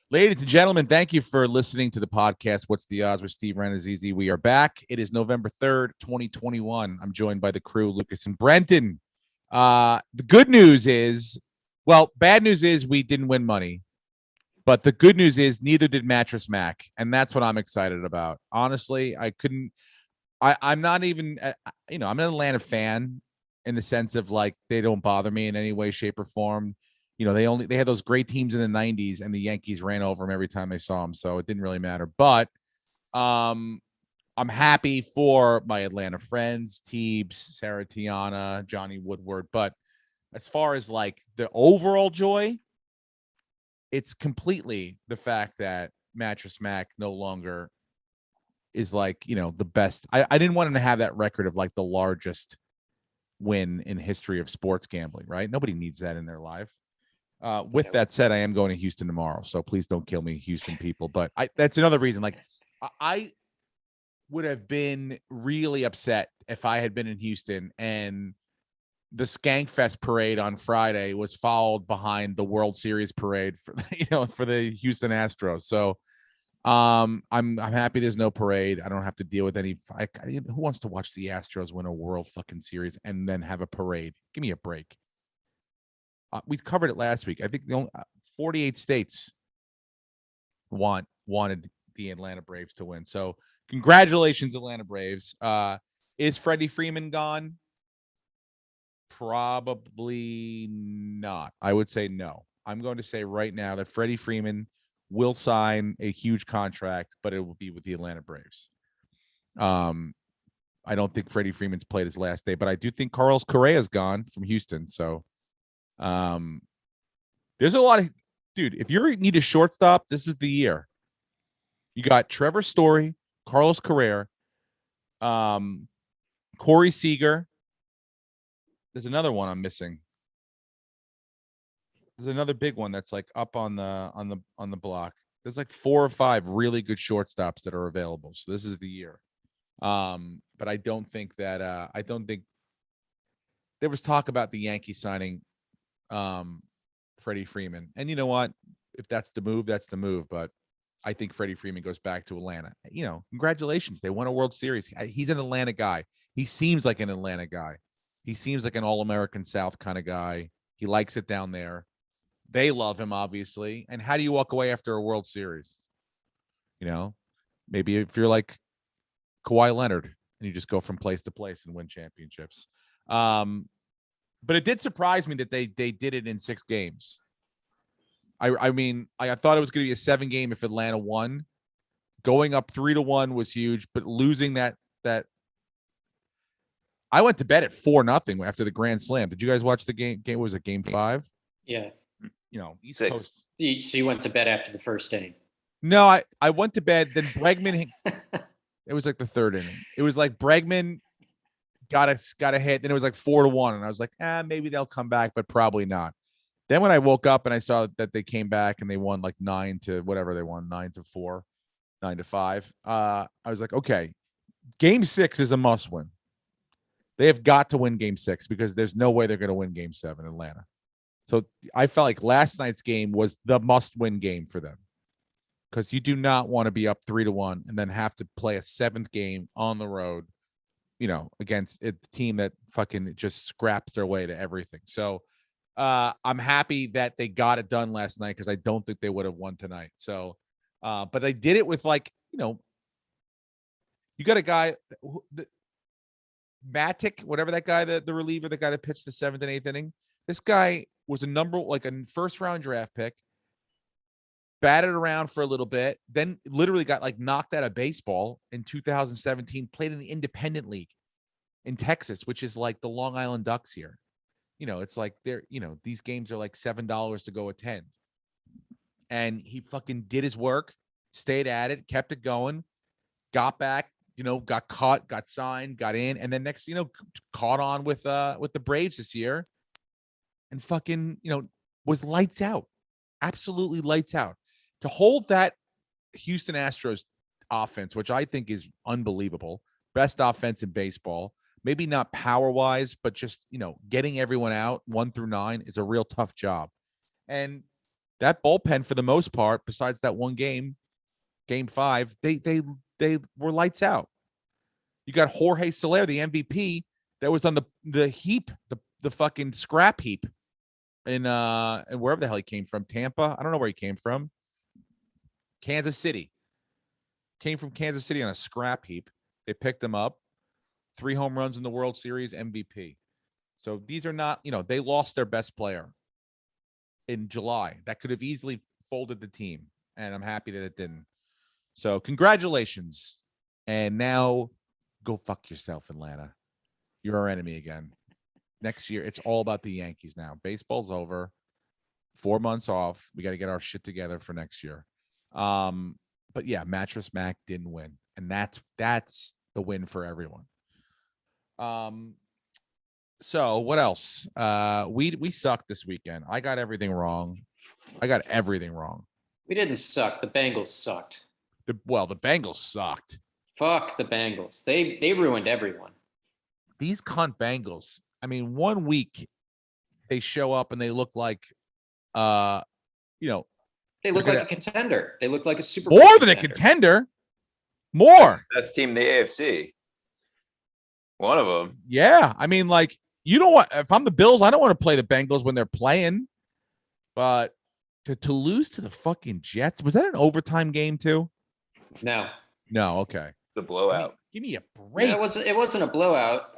Ladies and gentlemen, thank you for listening to the podcast. What's the odds with Steve Renazizi? We are back. It is November 3rd, 2021. I'm joined by the crew, Lucas and Brenton. The good news is, well, bad news is we didn't win money, but the good news is neither did Mattress Mac, and that's what I'm excited about. Honestly, I couldn't. I'm not even. I'm an Atlanta fan in the sense of like they don't bother me in any way, shape, or form. They had those great teams in the 90s and the Yankees ran over them every time they saw them, so it didn't really matter. But um I'm happy for my Atlanta friends, Teebs, Sarah Tiana, Johnny Woodward. But as far as like the overall joy, it's completely the fact that Mattress Mac no longer is like, the best. I didn't want him to have that record of like the largest win in history of sports gambling, right? Nobody needs that in their life. With that said, I am going to Houston tomorrow, so please don't kill me, Houston people. But that's another reason. Like, I would have been really upset if I had been in Houston and the Skankfest parade on Friday was followed behind the World Series parade for for the Houston Astros. So I'm happy there's no parade. I don't have to deal with any. Who wants to watch the Astros win a World fucking Series and then have a parade? Give me a break. We covered it last week. I think the only 48 states wanted the Atlanta Braves to win. So congratulations, Atlanta Braves. Is Freddie Freeman gone? Probably not. I would say no. I'm going to say right now that Freddie Freeman will sign a huge contract, but it will be with the Atlanta Braves. I don't think Freddie Freeman's played his last day, but I do think Carlos Correa's gone from Houston. So there's a lot of dude. If you need a shortstop, this is the year. You got Trevor Story, Carlos Correa, Corey Seager. There's another one I'm missing. There's another big one that's like up on the block. There's like 4 or 5 really good shortstops that are available. So this is the year. But I don't think there was talk about the Yankees signing Freddie Freeman. And you know what? If that's the move, that's the move. But I think Freddie Freeman goes back to Atlanta. Congratulations. They won a World Series. He's an Atlanta guy. He seems like an Atlanta guy. He seems like an all-American South kind of guy. He likes it down there. They love him, obviously. And how do you walk away after a World Series? Maybe if you're like Kawhi Leonard and you just go from place to place and win championships. But it did surprise me that they did it in 6 games. I mean, I thought it was going to be a 7 game if Atlanta won. Going up 3-1 was huge, but losing that I went to bed at 4-0 after the grand slam. Did you guys watch the game? Was it game 5? Yeah. East 6. Coast. So you went to bed after the first inning? No, I went to bed. Then Bregman. It was like the 3rd inning. It was like Bregman got a hit. Then it was like 4-1, and I was like, maybe they'll come back, but probably not. Then when I woke up and I saw that they came back and they won like 9-4, 9-5. I was like, okay, game 6 is a must win. They have got to win game 6 because there's no way they're going to win game 7 in Atlanta. So I felt like last night's game was the must-win game for them because you do not want to be up 3-1 and then have to play a 7th game on the road, against a team that fucking just scraps their way to everything. So I'm happy that they got it done last night because I don't think they would have won tonight. So, but they did it with like, you got a guy, Matic, whatever that guy, the reliever, the guy that pitched the 7th and 8th inning. This guy was a first-round draft pick, batted around for a little bit, then literally got like knocked out of baseball in 2017, played in the independent league in Texas, which is like the Long Island Ducks here. It's like these games are like $7 to go attend. And he fucking did his work, stayed at it, kept it going, got back, got caught, got signed, got in, and then next, caught on with the Braves this year and fucking, was lights out. Absolutely lights out. To hold that Houston Astros offense, which I think is unbelievable, best offense in baseball, maybe not power-wise, but just, getting everyone out 1 through 9 is a real tough job. And that bullpen, for the most part, besides that one game, game 5, they were lights out. You got Jorge Soler, the MVP, that was on the heap, the fucking scrap heap in wherever the hell he came from. Tampa. I don't know where he came from. Kansas City. Came from Kansas City on a scrap heap. They picked him up. 3 home runs in the World Series, MVP. So these are not, they lost their best player in July. That could have easily folded the team, and I'm happy that it didn't. So congratulations. And now go fuck yourself, Atlanta. You're our enemy again. Next year, it's all about the Yankees now. Baseball's over. 4 months off. We got to get our shit together for next year. But yeah, Mattress Mac didn't win. And that's the win for everyone. So what else? We sucked this weekend. I got everything wrong. We didn't suck. The Bengals sucked. The Bengals sucked. Fuck the Bengals. They ruined everyone. These cunt Bengals. I mean, 1 week they show up and they look like, they look like a contender. They look like a Super Bowl more than a contender. More. Best team in the AFC. One of them. Yeah, I mean, like, you don't want. If I'm the Bills, I don't want to play the Bengals when they're playing. But to lose to the fucking Jets, was that an overtime game too? No. Okay. The blowout. Give me a break. No, it wasn't a blowout.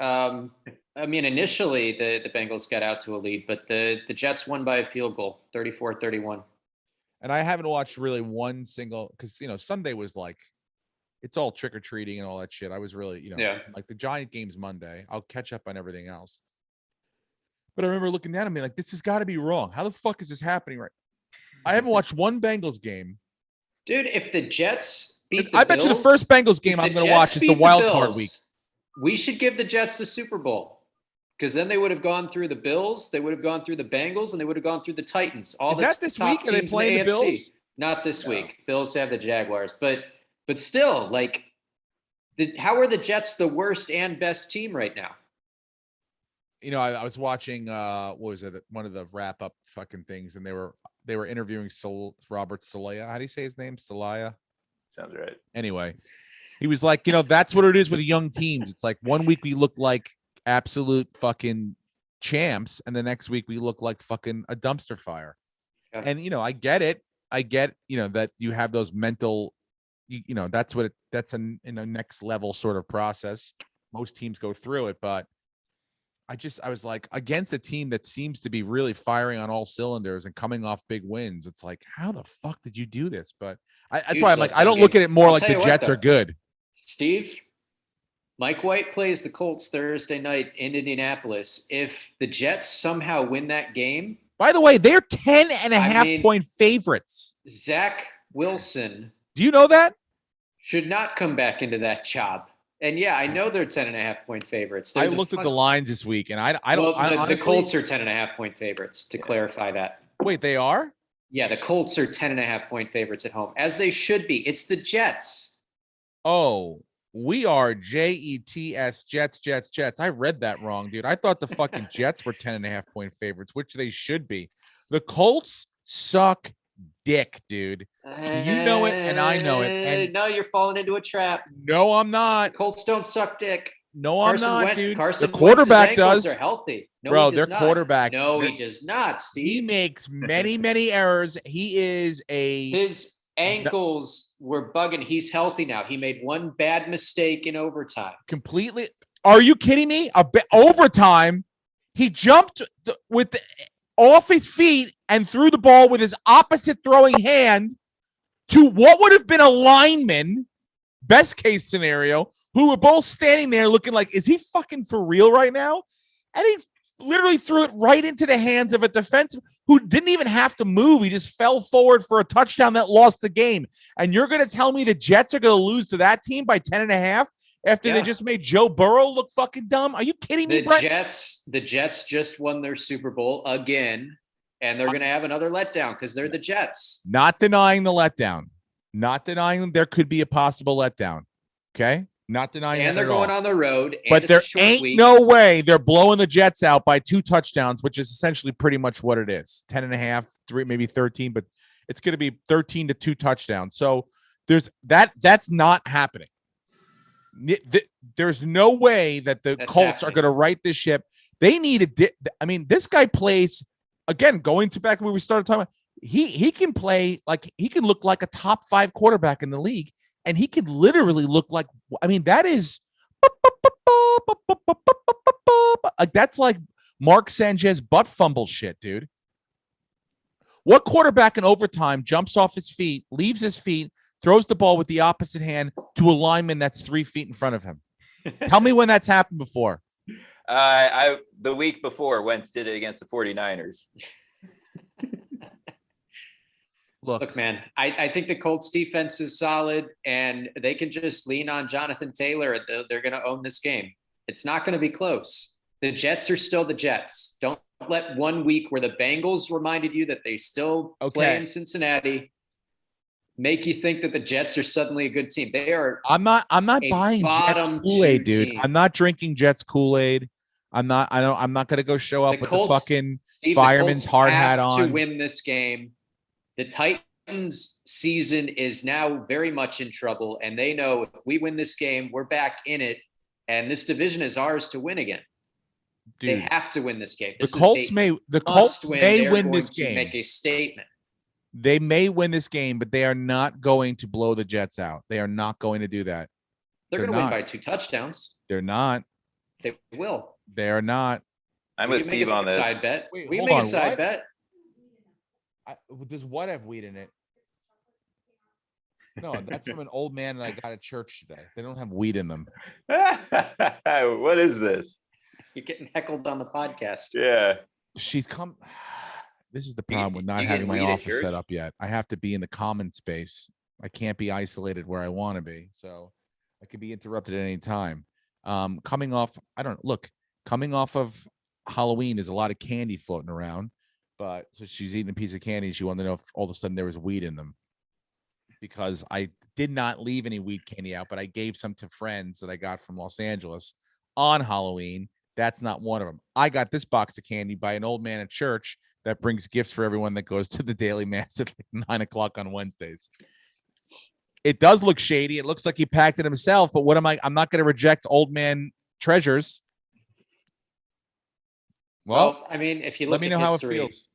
I mean, initially the Bengals got out to a lead, but the Jets won by a field goal, 34-31. And I haven't watched really one single, because Sunday was like, it's all trick or treating and all that shit. I was really, like the Giant game's Monday. I'll catch up on everything else. But I remember looking down at me like, this has got to be wrong. How the fuck is this happening right? I haven't watched one Bengals game. Dude, if the Jets beat I bet you the first Bengals game I'm going to watch is the wild card week. We should give the Jets the Super Bowl, because then they would have gone through the Bills, they would have gone through the Bengals, and they would have gone through the Titans. All is that this week? Are they playing the Bills? Not this week. Bills have the Jaguars, but still, like, how are the Jets the worst and best team right now? I was watching what was it? One of the wrap up fucking things, and they were interviewing Robert Saleh. How do you say his name? Saleh? Sounds right. Anyway, he was like, that's what it is with young teams. It's like 1 week we look like absolute fucking champs, and the next week we look like fucking a dumpster fire. Yeah. And I get it. I get that you have those mental. That's a next level sort of process. Most teams go through it, but I was like, against a team that seems to be really firing on all cylinders and coming off big wins. It's like, how the fuck did you do this? But that's why I'm like, I don't look at it more like the Jets are good. Steve, Mike White plays the Colts Thursday night in Indianapolis. If the Jets somehow win that game, by the way, they're 10.5 point favorites. Zach Wilson. Do you know that? Should not come back into that job. And yeah, I know they're 10.5 point favorites. I looked at the lines this week, and I don't. The Colts are 10.5 point favorites. To clarify that. Wait, they are? Yeah, the Colts are 10.5 point favorites at home, as they should be. It's the Jets. Oh, we are Jets, Jets. I read that wrong, dude. I thought the fucking Jets were 10.5 point favorites, which they should be. The Colts suck dick, dude. You know it, and I know it. And no, you're falling into a trap. No, I'm not. Colts don't suck dick. No, I'm not, dude. Carson the quarterback does. Are healthy. No, bro, their quarterback. No, he does not, Steve. He makes many errors. He is his ankles were bugging. He's healthy now. He made one bad mistake in overtime. Completely. Are you kidding me? Overtime. He jumped off his feet and threw the ball with his opposite throwing hand to what would have been a lineman, best case scenario, who were both standing there looking like, is he fucking for real right now? And he literally threw it right into the hands of a defensive who didn't even have to move. He just fell forward for a touchdown that lost the game. And you're going to tell me the Jets are going to lose to that team by 10.5 after they just made Joe Burrow look fucking dumb? Are you kidding me, Brett? The Jets just won their Super Bowl again, and they're going to have another letdown because they're the Jets. Not denying the letdown. Not denying them there could be a possible letdown. Okay? Not denying And that they're at all. going on the road. And But it's a there short ain't week. no way they're blowing the Jets out by 2 touchdowns, which is essentially pretty much what it is. 10 and a half, 3, maybe 13, but it's going to be 13 to 2 touchdowns. So that's not happening. There's no way that the That's Colts are happening. going to right this ship. They need I mean, this guy plays again, going to back where we started talking about, he can play like he can look like a top 5 quarterback in the league, and he can literally look like, I mean, that is like that's like Mark Sanchez butt fumble shit, dude. What quarterback in overtime jumps off his feet, leaves his feet, throws the ball with the opposite hand to a lineman that's 3 feet in front of him? Tell me when that's happened before. The week before, Wentz did it against the 49ers. Look, man, I think the Colts defense is solid, and they can just lean on Jonathan Taylor, and they're going to own this game. It's not going to be close. The Jets are still the Jets. Don't let 1 week where the Bengals reminded you that they still play in Cincinnati make you think that the Jets are suddenly a good team. They are. I'm not buying Jets Kool-Aid, dude. team. I'm not drinking Jets Kool-Aid. I'm not going to go show up with the fucking fireman's hard hat on. To win this game. The Titans season is now very much in trouble, and they know if we win this game, we're back in it, and this division is ours to win again. Dude, they have to win this game. The Colts may win this game. Make a statement. They may win this game, but they are not going to blow the Jets out. They are not going to do that. They're going to win by 2 touchdowns. They're not. They will. They are not. I'm with Steve on this. Side bet. Wait, we hold make on, a side what? bet. Does what have weed in it? No, that's from an old man that I got at church today. They don't have weed in them. What is this? You're getting heckled on the podcast. Yeah. She's come. This is the problem with not having my office set up yet. I have to be in the common space. I can't be isolated where I want to be. So I could be interrupted at any time. Coming off of Halloween, there's a lot of candy floating around. But so she's eating a piece of candy. She wanted to know if all of a sudden there was weed in them. Because I did not leave any weed candy out, but I gave some to friends that I got from Los Angeles on Halloween. That's not one of them. I got this box of candy by an old man at church that brings gifts for everyone that goes to the daily mass at like 9:00 on Wednesdays. It does look shady. It looks like he packed it himself, but what am I? I'm not going to reject old man treasures. Well, I mean, if you look let me at know history, how it feels.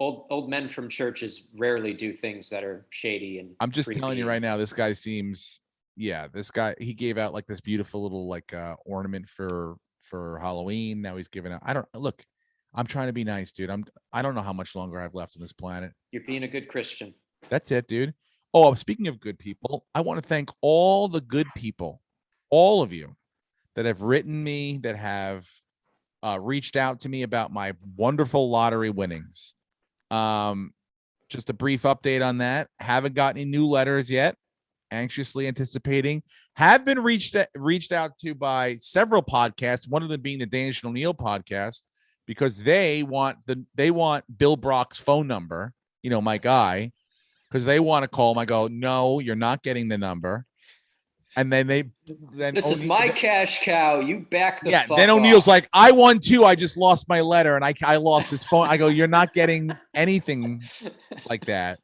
Old men from churches rarely do things that are shady and. I'm just creepy. telling you right now, this guy seems, this guy, he gave out like this beautiful little like ornament for Halloween. Now he's giving out. I'm trying to be nice, dude. I don't know how much longer I have left on this planet. You're being a good Christian. That's it, dude. Oh, speaking of good people, I want to thank all the good people, all of you that have written me, that have reached out to me about my wonderful lottery winnings. Just a brief update on that. Haven't gotten any new letters yet. Anxiously anticipating. Have been reached out to by several podcasts, one of them being the Danish and O'Neill podcast, because they want Bill Brock's phone number, my guy, because they want to call him. I go, no, you're not getting the number. And then this is my cash cow. You back the fuck then O'Neill's off. like, I won too. I just lost my letter and I lost his phone. I go, you're not getting anything like that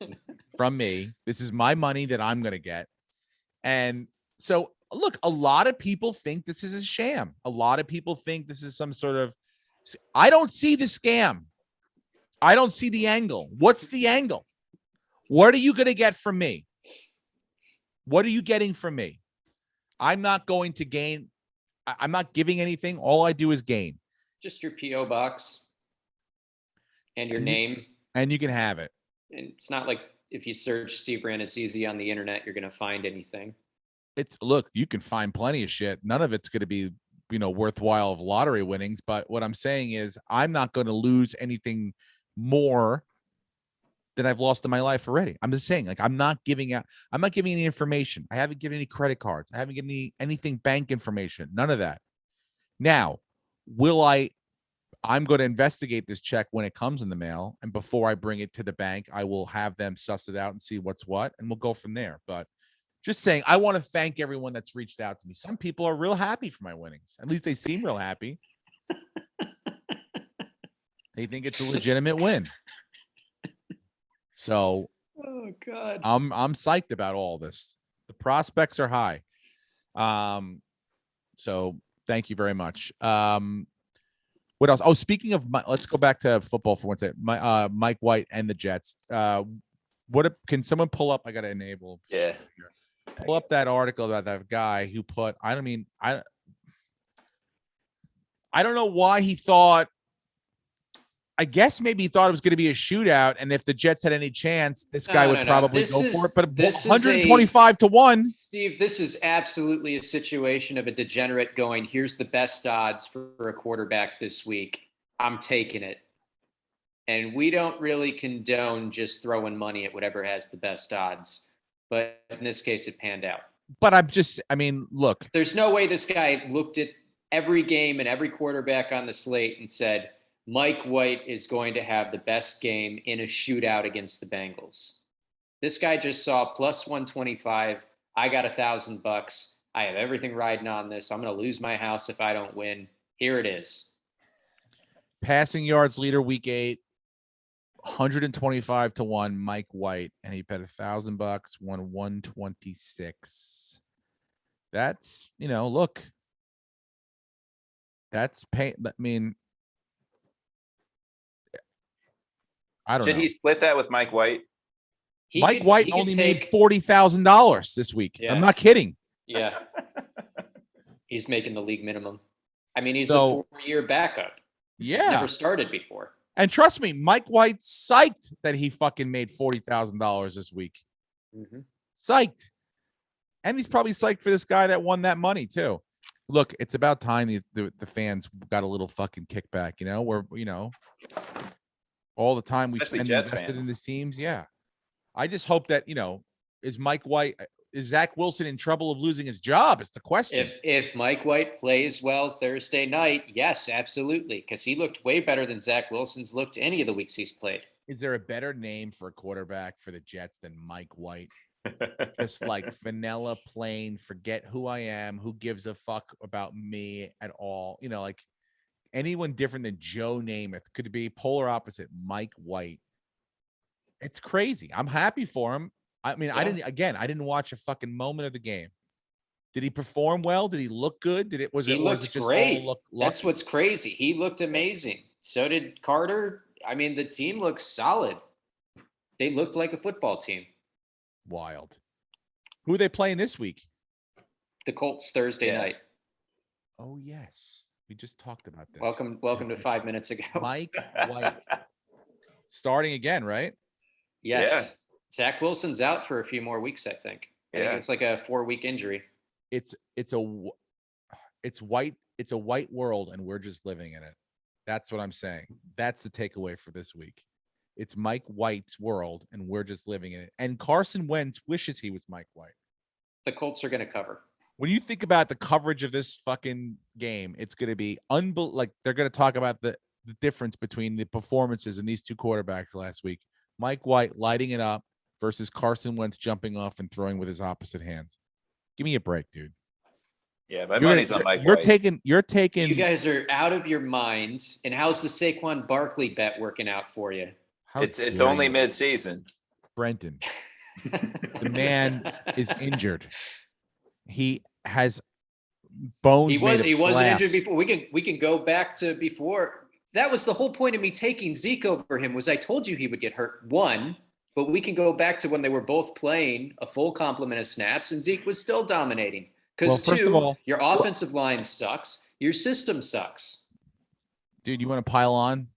from me. This is my money that I'm gonna get. And so look, a lot of people think this is a sham. A lot of people think this is some sort of. I don't see the scam. I don't see the angle. What's the angle? What are you gonna get from me? What are you getting from me? I'm not going to gain. I'm not giving anything. All I do is gain. Just your P.O. box and your name. And you can have it. And it's not like if you search Steve Rannazzisi on the internet, you're going to find anything. Look, you can find plenty of shit. None of it's going to be, worthwhile of lottery winnings. But what I'm saying is I'm not going to lose anything more than I've lost in my life already. I'm just saying, like, I'm not giving any information. I haven't given any credit cards. I haven't given anything bank information. None of that. Now, I'm going to investigate this check when it comes in the mail. And before I bring it to the bank, I will have them suss it out and see what's what. And we'll go from there. But Just saying, I want to thank everyone that's reached out to me. Some people are real happy for my winnings. At least they seem real happy. They think it's a legitimate win. So, oh God, I'm psyched about all this. The prospects are high. So thank you very much. What else? Oh, speaking of, let's go back to football for one second. Mike White and the Jets. Can someone pull up? I got to enable. Yeah. Pull up that article about that guy who put. I don't know why he thought. I guess maybe he thought it was going to be a shootout, and if the Jets had any chance, this guy would probably go for it. But 125 to 1. Steve, this is absolutely a situation of a degenerate going, here's the best odds for a quarterback this week. I'm taking it. And we don't really condone just throwing money at whatever has the best odds. But in this case, it panned out. But look. There's no way this guy looked at every game and every quarterback on the slate and said, Mike White is going to have the best game in a shootout against the Bengals. This guy just saw plus 125. I got $1,000. I have everything riding on this. I'm going to lose my house if I don't win. Here it is. Passing yards leader week 8, 125 to 1, Mike White, and he bet $1,000, won 126. That's, look. That's pay. I mean, I don't know. Should he split that with Mike White? Mike White only made $40,000 this week. Yeah. I'm not kidding. Yeah. He's making the league minimum. I mean, he's a 4-year backup. Yeah. He's never started before. And trust me, Mike White's psyched that he fucking made $40,000 this week. Mm-hmm. Psyched. And he's probably psyched for this guy that won that money too. Look, it's about time the fans got a little fucking kickback, all the time we spend invested in these teams. Yeah. I just hope that, is Zach Wilson in trouble of losing his job? It's the question. If Mike White plays well Thursday night, yes, absolutely. Because he looked way better than Zach Wilson's looked any of the weeks he's played. Is there a better name for a quarterback for the Jets than Mike White? Just like vanilla, plain, forget who I am, who gives a fuck about me at all. Like anyone different than Joe Namath could be polar opposite Mike White. It's crazy. I'm happy for him. I mean, yeah. I didn't watch a fucking moment of the game. Did he perform well? Did he look good? He looked great. That's what's crazy. He looked amazing. So did Carter. I mean, the team looks solid. They looked like a football team. Wild. Who are they playing this week? The Colts Thursday night. Oh, yes. We just talked about this. Welcome to 5 minutes ago. Mike White. Starting again, right? Yes. Yeah. Zach Wilson's out for a few more weeks, I think. I think it's like a 4-week injury. It's a white world, and we're just living in it. That's what I'm saying. That's the takeaway for this week. It's Mike White's world, and we're just living in it. And Carson Wentz wishes he was Mike White. The Colts are going to cover. When you think about the coverage of this fucking game, it's going to be like they're going to talk about the difference between the performances in these two quarterbacks last week. Mike White lighting it up versus Carson Wentz jumping off and throwing with his opposite hand. Give me a break, dude. Yeah, my money's on Mike White. You're taking. You guys are out of your mind. And how's the Saquon Barkley bet working out for you? It's only mid-season. Brenton, the man is injured. He has bones. He wasn't injured before. We can go back to before. That was the whole point of me taking Zeke over him. Was I told you he would get hurt. One, but we can go back to when they were both playing a full complement of snaps, and Zeke was still dominating. Because your offensive line sucks. Your system sucks. Dude, you want to pile on?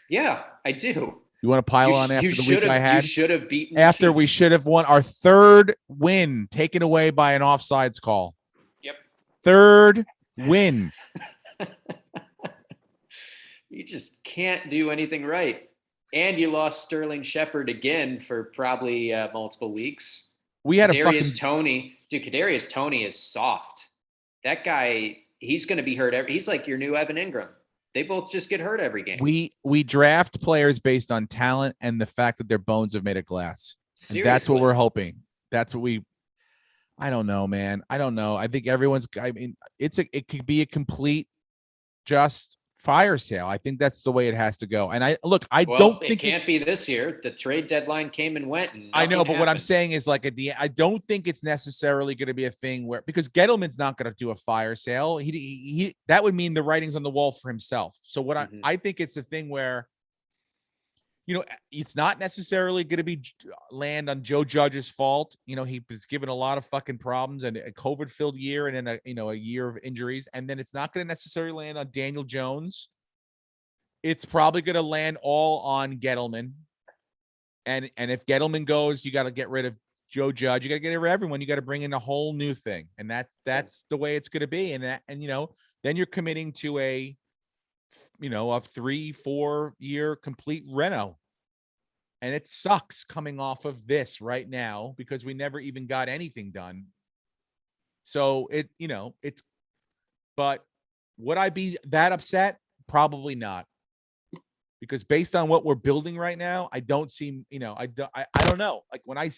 Yeah, I do. You want to pile on after the week I had? You should have beaten after we should have won our third win, taken away by an offsides call. Yep. Third win. You just can't do anything right. And you lost Sterling Shepard again for probably multiple weeks. We had Kadarius Toney. Dude, Kadarius Toney is soft. That guy, he's going to be hurt. He's like your new Evan Ingram. They both just get hurt every game. We draft players based on talent and the fact that their bones are made of glass. That's what we're hoping. That's what I don't know, man. I don't know. I think I mean, it could be a complete just fire sale. I think that's the way it has to go. And I don't It think can't be this year. The trade deadline came and went, and I know, nothing but what I'm happened. saying is like I don't think it's necessarily going to be a thing where because Gettleman's not going to do a fire sale. He that would mean the writing's on the wall for himself. So what Mhm. I think it's a thing where it's not necessarily going to be land on Joe Judge's fault. He was given a lot of fucking problems and a COVID filled year and then a year of injuries. And then it's not going to necessarily land on Daniel Jones. It's probably going to land all on Gettleman. And if Gettleman goes, you got to get rid of Joe Judge. You got to get rid of everyone. You got to bring in a whole new thing. And that's the way it's going to be. And then you're committing to a 3-4 year complete reno. And it sucks coming off of this right now because we never even got anything done. So but would I be that upset? Probably not. Because based on what we're building right now, I don't see, I don't know. Like when I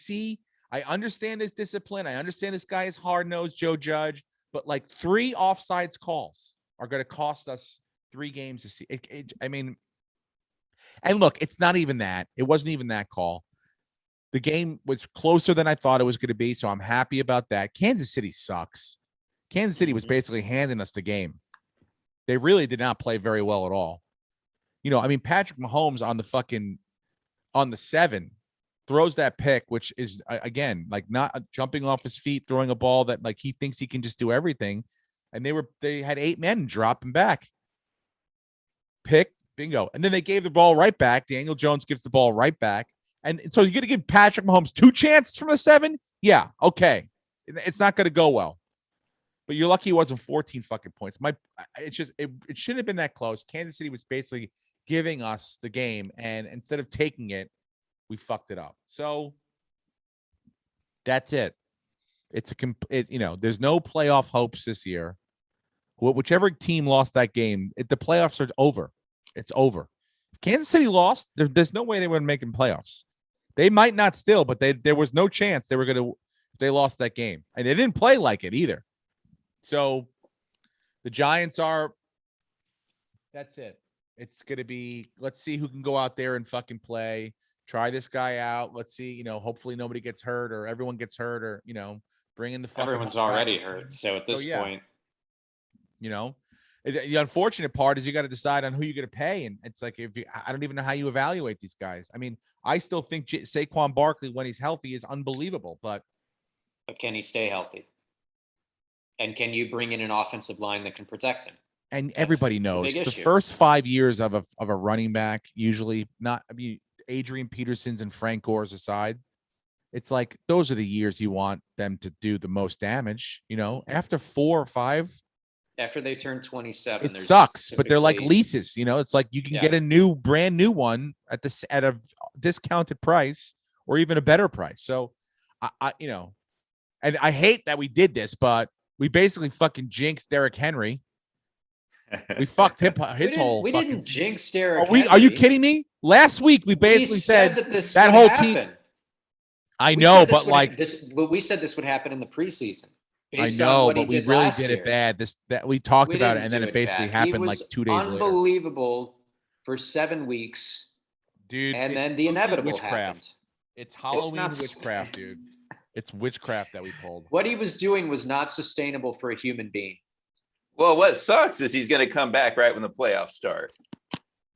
understand his discipline. I understand this guy is hard-nosed, Joe Judge, but like 3 offsides calls are going to cost us 3 games to see. I mean, and look, it's not even that. It wasn't even that call. The game was closer than I thought it was going to be, so I'm happy about that. Kansas City sucks. Kansas City was basically handing us the game. They really did not play very well at all. I mean, Patrick Mahomes on the 7 throws that pick, which is again like not jumping off his feet, throwing a ball that like he thinks he can just do everything. And they had 8 men dropping back. Pick, bingo. And then they gave the ball right back. Daniel Jones gives the ball right back. And so you're going to give Patrick Mahomes 2 chances from the 7? Yeah, okay. It's not going to go well. But you're lucky it wasn't 14 fucking points. It shouldn't have been that close. Kansas City was basically giving us the game, and instead of taking it, we fucked it up. So that's it. There's no playoff hopes this year. Whichever team lost that game, the playoffs are over. It's over. If Kansas City lost, there's no way they were making playoffs. They might not still, but there was no chance they were going to if they lost that game. And they didn't play like it either. So the Giants that's it. It's going to be, let's see who can go out there and fucking play. Try this guy out. Let's see, hopefully nobody gets hurt or everyone gets hurt or, bring in the fucking. Everyone's already hurt. So at this point, the unfortunate part is you got to decide on who you're going to pay. And it's like, I don't even know how you evaluate these guys. I mean, I still think Saquon Barkley, when he's healthy, is unbelievable, but can he stay healthy? And can you bring in an offensive line that can protect him? And everybody knows the first 5 years of a running back, usually Adrian Peterson's and Frank Gore's aside, it's like those are the years you want them to do the most damage. After 4 or 5, after they turn 27, it sucks. But they're like leases. It's like you can get a brand new one at a discounted price or even a better price. So and I hate that we did this, but we basically fucking jinxed Derrick Henry. We fucked his whole. We didn't jinx Derrick. Are you kidding me? Last week we basically said that whole team. I know, but like but we said this would happen in the preseason. I know, but we really did it bad. We talked about it, and then it basically happened like 2 days later. Unbelievable for 7 weeks, dude. And then the inevitable happened. It's Halloween witchcraft, dude. It's witchcraft that we pulled. What he was doing was not sustainable for a human being. Well, what sucks is he's going to come back right when the playoffs start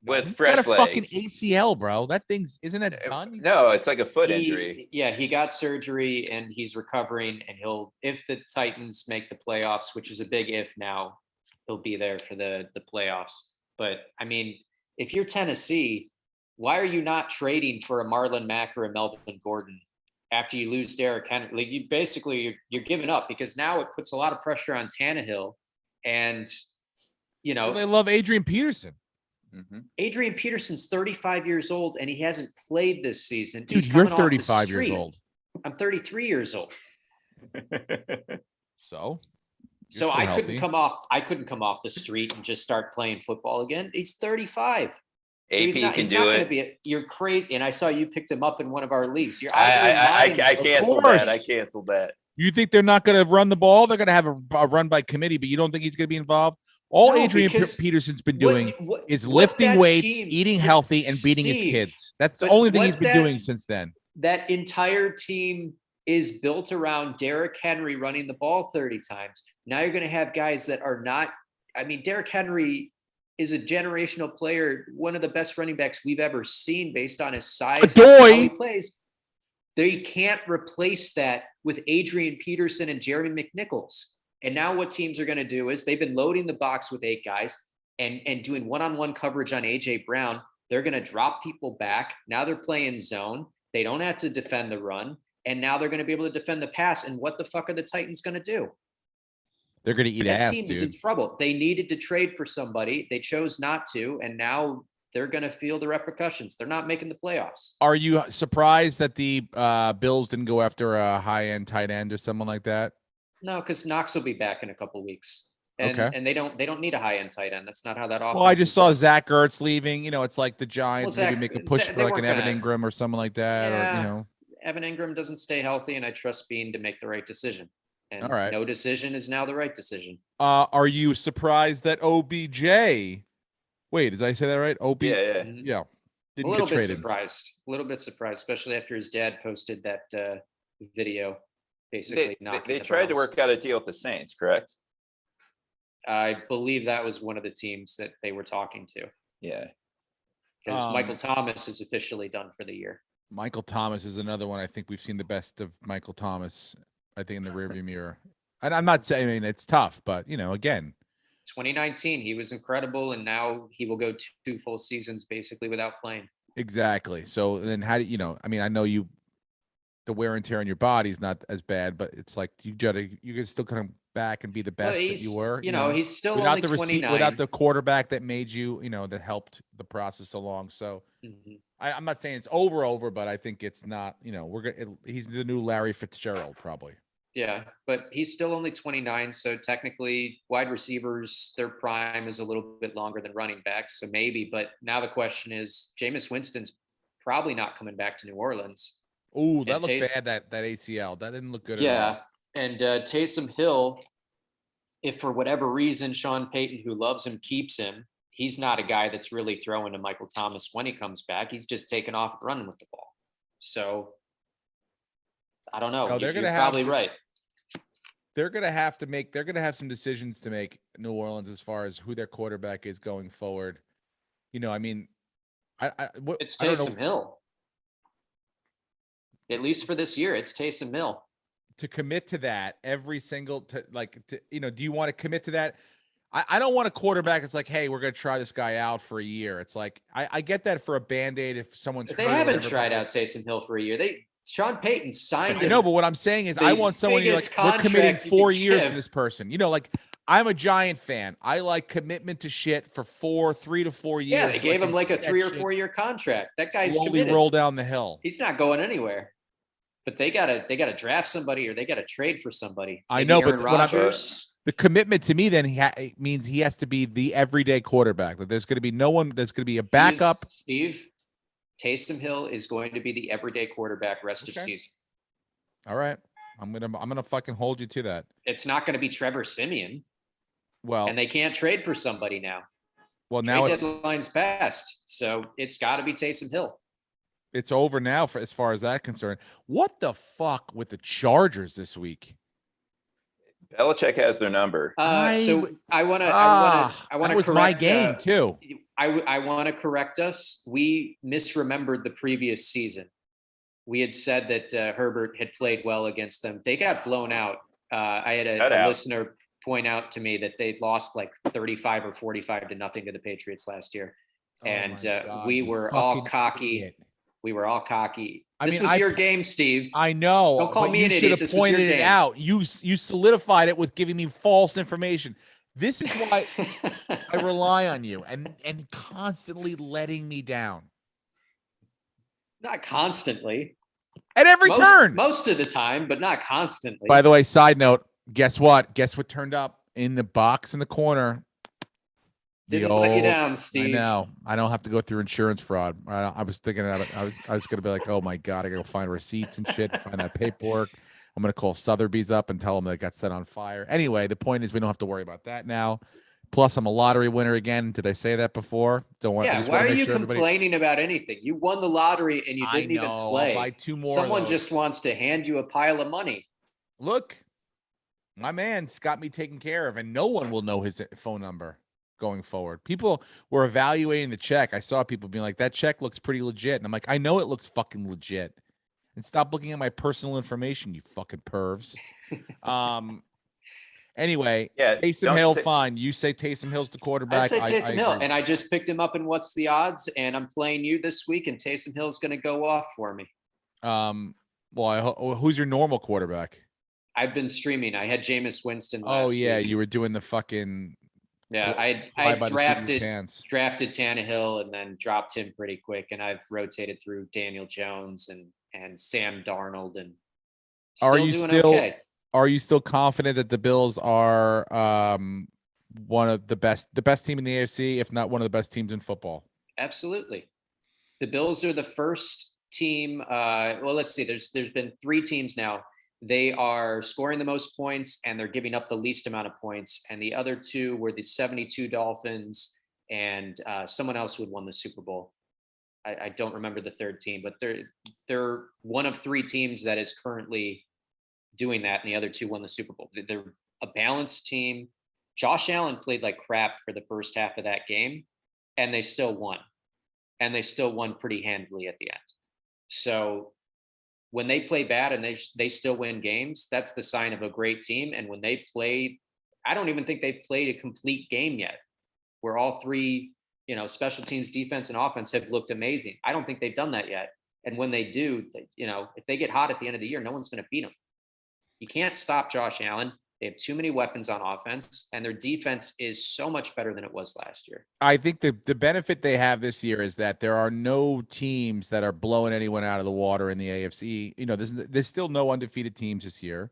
with fresh legs. Fucking ACL, bro. That thing's isn't it done? No, it's like a foot injury. Yeah, he got surgery and he's recovering. And if the Titans make the playoffs, which is a big if now, he'll be there for the playoffs. But I mean, if you're Tennessee, why are you not trading for a Marlon Mack or a Melvin Gordon after you lose Derrick Henry? Like you're giving up because now it puts a lot of pressure on Tannehill. And, they love Adrian Peterson. Mm-hmm. Adrian Peterson's 35 years old and he hasn't played this season. Dude, you're 35 years old. I'm 33 years old. So I couldn't come off the street and just start playing football again. He's 35. So AP can do it. You're crazy. And I saw you picked him up in one of our leagues. I canceled that. You think they're not going to run the ball? They're going to have a run by committee, but you don't think he's going to be involved? All No, Adrian because Peterson's been doing is what lifting that weights, team- eating healthy, and beating his Steve, kids. That's the but only thing what he's been that- doing since then. That entire team is built around Derrick Henry running the ball 30 times. Now you're going to have guys that are not. I mean, Derrick Henry is a generational player, one of the best running backs we've ever seen based on his size and how he plays. They can't replace that with Adrian Peterson and Jeremy McNichols. And now what teams are going to do is they've been loading the box with 8 guys and doing one-on-one coverage on A.J. Brown. They're going to drop people back. Now they're playing zone. They don't have to defend the run. And now they're going to be able to defend the pass. And what the fuck are the Titans going to do? They're going to eat That ass, team is dude. in trouble. They needed to trade for somebody. They chose not to. And now they're going to feel the repercussions. They're not making the playoffs. Are you surprised that the Bills didn't go after a high-end tight end or someone like that? No, because Knox will be back in a couple weeks. And, Okay. and they don't need a high-end tight end. That's not how that offense. Well, I just is saw built. Zach Ertz leaving. You know, it's like the Giants maybe Zach- make a push Zach- for they like an weren't Evan gonna- Ingram or something like that. Or, Yeah. you know, Evan Ingram doesn't stay healthy, and I trust Bean to make the right decision. And All right. no decision is now the right decision. are you surprised that OBJ? Wait, did I say that right? Yeah, Yeah, Mhm. yeah. A Didn't little get bit traded. surprised. A little bit surprised, especially after his dad posted that video, basically They knocking. they the tried to Browns. work out a deal with the Saints, correct? I believe that was one of the teams that they were talking to, Yeah. because Um, Michael Thomas is officially done for the year. Michael Thomas is another one. I think we've seen the best of Michael Thomas, I think, in the rearview mirror. And I'm not saying, I mean, it's tough, but, you know, again, 2019, he was incredible, and now he will go 2 full seasons basically without playing. exactly. So then how do you know? I mean, I know the wear and tear on your body's not as bad, but it's like you can still come back and be the Well, best that he's, you were. he's still without only the 29. without the quarterback that made you, that helped the process along. So Mhm. I'm not saying it's over, but I think it's not. He's the new Larry Fitzgerald, probably. Yeah, but he's still only 29, so technically wide receivers, their prime is a little bit longer than running backs, so maybe. But now the question is, Jameis Winston's probably not coming back to New Orleans. Oh, that And looked Tay- bad. That ACL that didn't look good at all. Yeah, and Taysom Hill, if for whatever reason Sean Payton, who loves him, keeps him, he's not a guy that's really throwing to Michael Thomas when he comes back. He's just taking off and running with the ball. So I don't know. No, they're You're gonna have probably to- right. They're gonna have some decisions to make, New Orleans, as far as who their quarterback is going forward. I mean, It's I don't Taysom know, Hill. At least for this year, it's Taysom Hill. to commit to that every single do you want to commit to that? I don't want a quarterback. It's like, hey, we're gonna try this guy out for a year. It's like I get that for a Band-Aid if someone's But they hurt or haven't whatever, tried but out Taysom Hill for a year. Sean Payton signed I him. know, but what I'm saying is, I the want someone who's biggest like, we're committing contract you 4 could years to give. this person. Like, I'm a Giant fan. I like commitment to shit for 3 to 4 years. Yeah, they so I gave can him like a see that 3 or shit 4 year contract. That guy's slowly committed. roll down the hill. He's not going anywhere. But they gotta draft somebody, or they gotta trade for somebody. I Maybe know, but Aaron what I'm- Rodgers. The commitment to me then it means he has to be the everyday quarterback. Like, there's going to be no one. There's going to be a backup. Steve, Taysom Hill is going to be the everyday quarterback rest of Okay. season. All right, I'm gonna fucking hold you to that. It's not going to be Trevor Simeon, Well, and they can't trade for somebody now. now Trade it's deadline's passed, so it's got to be Taysom Hill. it's over now as far as that concerned. What the fuck with the Chargers this week? Belichick has their number. So I want to that was correct, my game too. I want to correct us. We misremembered the previous season. We had said that Herbert had played well against them. They got blown out. I had a listener point out to me that they lost like 35 or 45 to nothing to the Patriots last year. Oh And my God, we you were all fucking cocky. idiot. We were all cocky. I This mean, was I- your game, Steve. I know. Don't call but me you an should idiot. have This was your pointed it game. out. You solidified it with giving me false information. This is why I rely on you and constantly letting me down Not constantly. at every turn. Most of the time, but not constantly. By the way, side note, guess what? Guess what turned up in the box in the corner? Didn't let you down, Steve. I know. I don't have to go through insurance fraud. I was thinking about it. I was going to be like, oh my God, I got to go find receipts and shit, find that paperwork. I'm going to call Sotheby's up and tell them that it got set on fire. Anyway, the point is we don't have to worry about that now. Plus, I'm a lottery winner again. Did I say that before? Don't want. Yeah. Why are you complaining about anything? You won the lottery and you didn't even play. I'll buy 2 more. Someone just wants to hand you a pile of money. Look, my man's got me taken care of, and no one will know his phone number going forward. People were evaluating the check. I saw people being like, that check looks pretty legit. And I'm like, I know it looks fucking legit. And stop looking at my personal information, you fucking pervs. Anyway, Yeah, Taysom Hill, fine. You say Taysom Hill's the quarterback. I say Taysom Hill, and I just picked him up in What's the Odds, and I'm playing you this week, and Taysom Hill's going to go off for me. Well, who's your normal quarterback? I've been streaming. I had Jameis Winston last week. You were doing the fucking I drafted Tannehill and then dropped him pretty quick, and I've rotated through Daniel Jones and Sam Darnold, and okay. Are you still confident that the Bills are one of the best team in the AFC, if not one of the best teams in football? Absolutely. The Bills are the first team. Well, let's see. There's been 3 teams now. They are scoring the most points and they're giving up the least amount of points. And the other 2 were the 72 Dolphins and someone else who had won the Super Bowl. I don't remember the third team, but they're one of 3 teams that is currently doing that, and the other 2 won the Super Bowl. They're a balanced team. Josh Allen played like crap for the first half of that game, and they still won. And they still won pretty handily at the end. So when they play bad and they still win games, that's the sign of a great team. And when they play, I don't even think they've played a complete game yet, where all 3, special teams, defense, and offense have looked amazing. I don't think they've done that yet. And when they do, if they get hot at the end of the year, no one's going to beat them. You can't stop Josh Allen. They have too many weapons on offense, and their defense is so much better than it was last year. I think the benefit they have this year is that there are no teams that are blowing anyone out of the water in the AFC. There's still no undefeated teams this year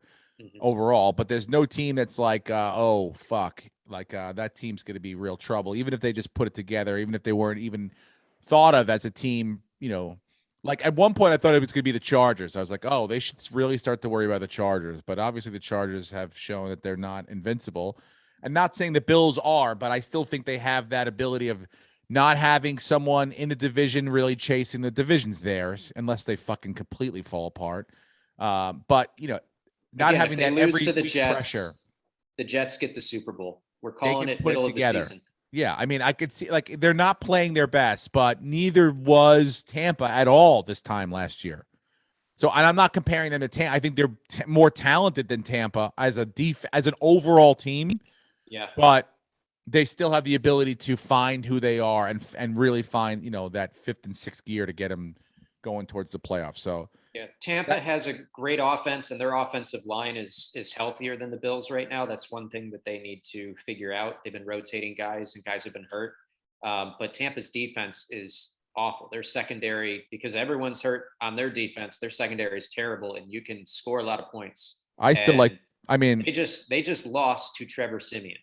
overall, but there's no team that's like, oh, fuck, like that team's going to be real trouble, even if they just put it together, even if they weren't even thought of as a team, Like at one point, I thought it was going to be the Chargers. I was like, oh, they should really start to worry about the Chargers. But obviously, the Chargers have shown that they're not invincible. And not saying the Bills are, but I still think they have that ability of not having someone in the division really chasing the division's theirs, unless they fucking completely fall apart. But, not having that every to the week Jets, pressure. The Jets get the Super Bowl. We're calling it middle of the season. Yeah, I mean, I could see like they're not playing their best, but neither was Tampa at all this time last year. So, and I'm not comparing them to Tampa. I think they're more talented than Tampa as an overall team. Yeah, but they still have the ability to find who they are and really find that 5th and 6th gear to get them going towards the playoffs. So yeah, Tampa has a great offense, and their offensive line is healthier than the Bills right now. That's one thing that they need to figure out. They've been rotating guys, and guys have been hurt. But Tampa's defense is awful. Their secondary, because everyone's hurt on their defense, their secondary is terrible, and you can score a lot of points. They just lost to Trevor Siemian.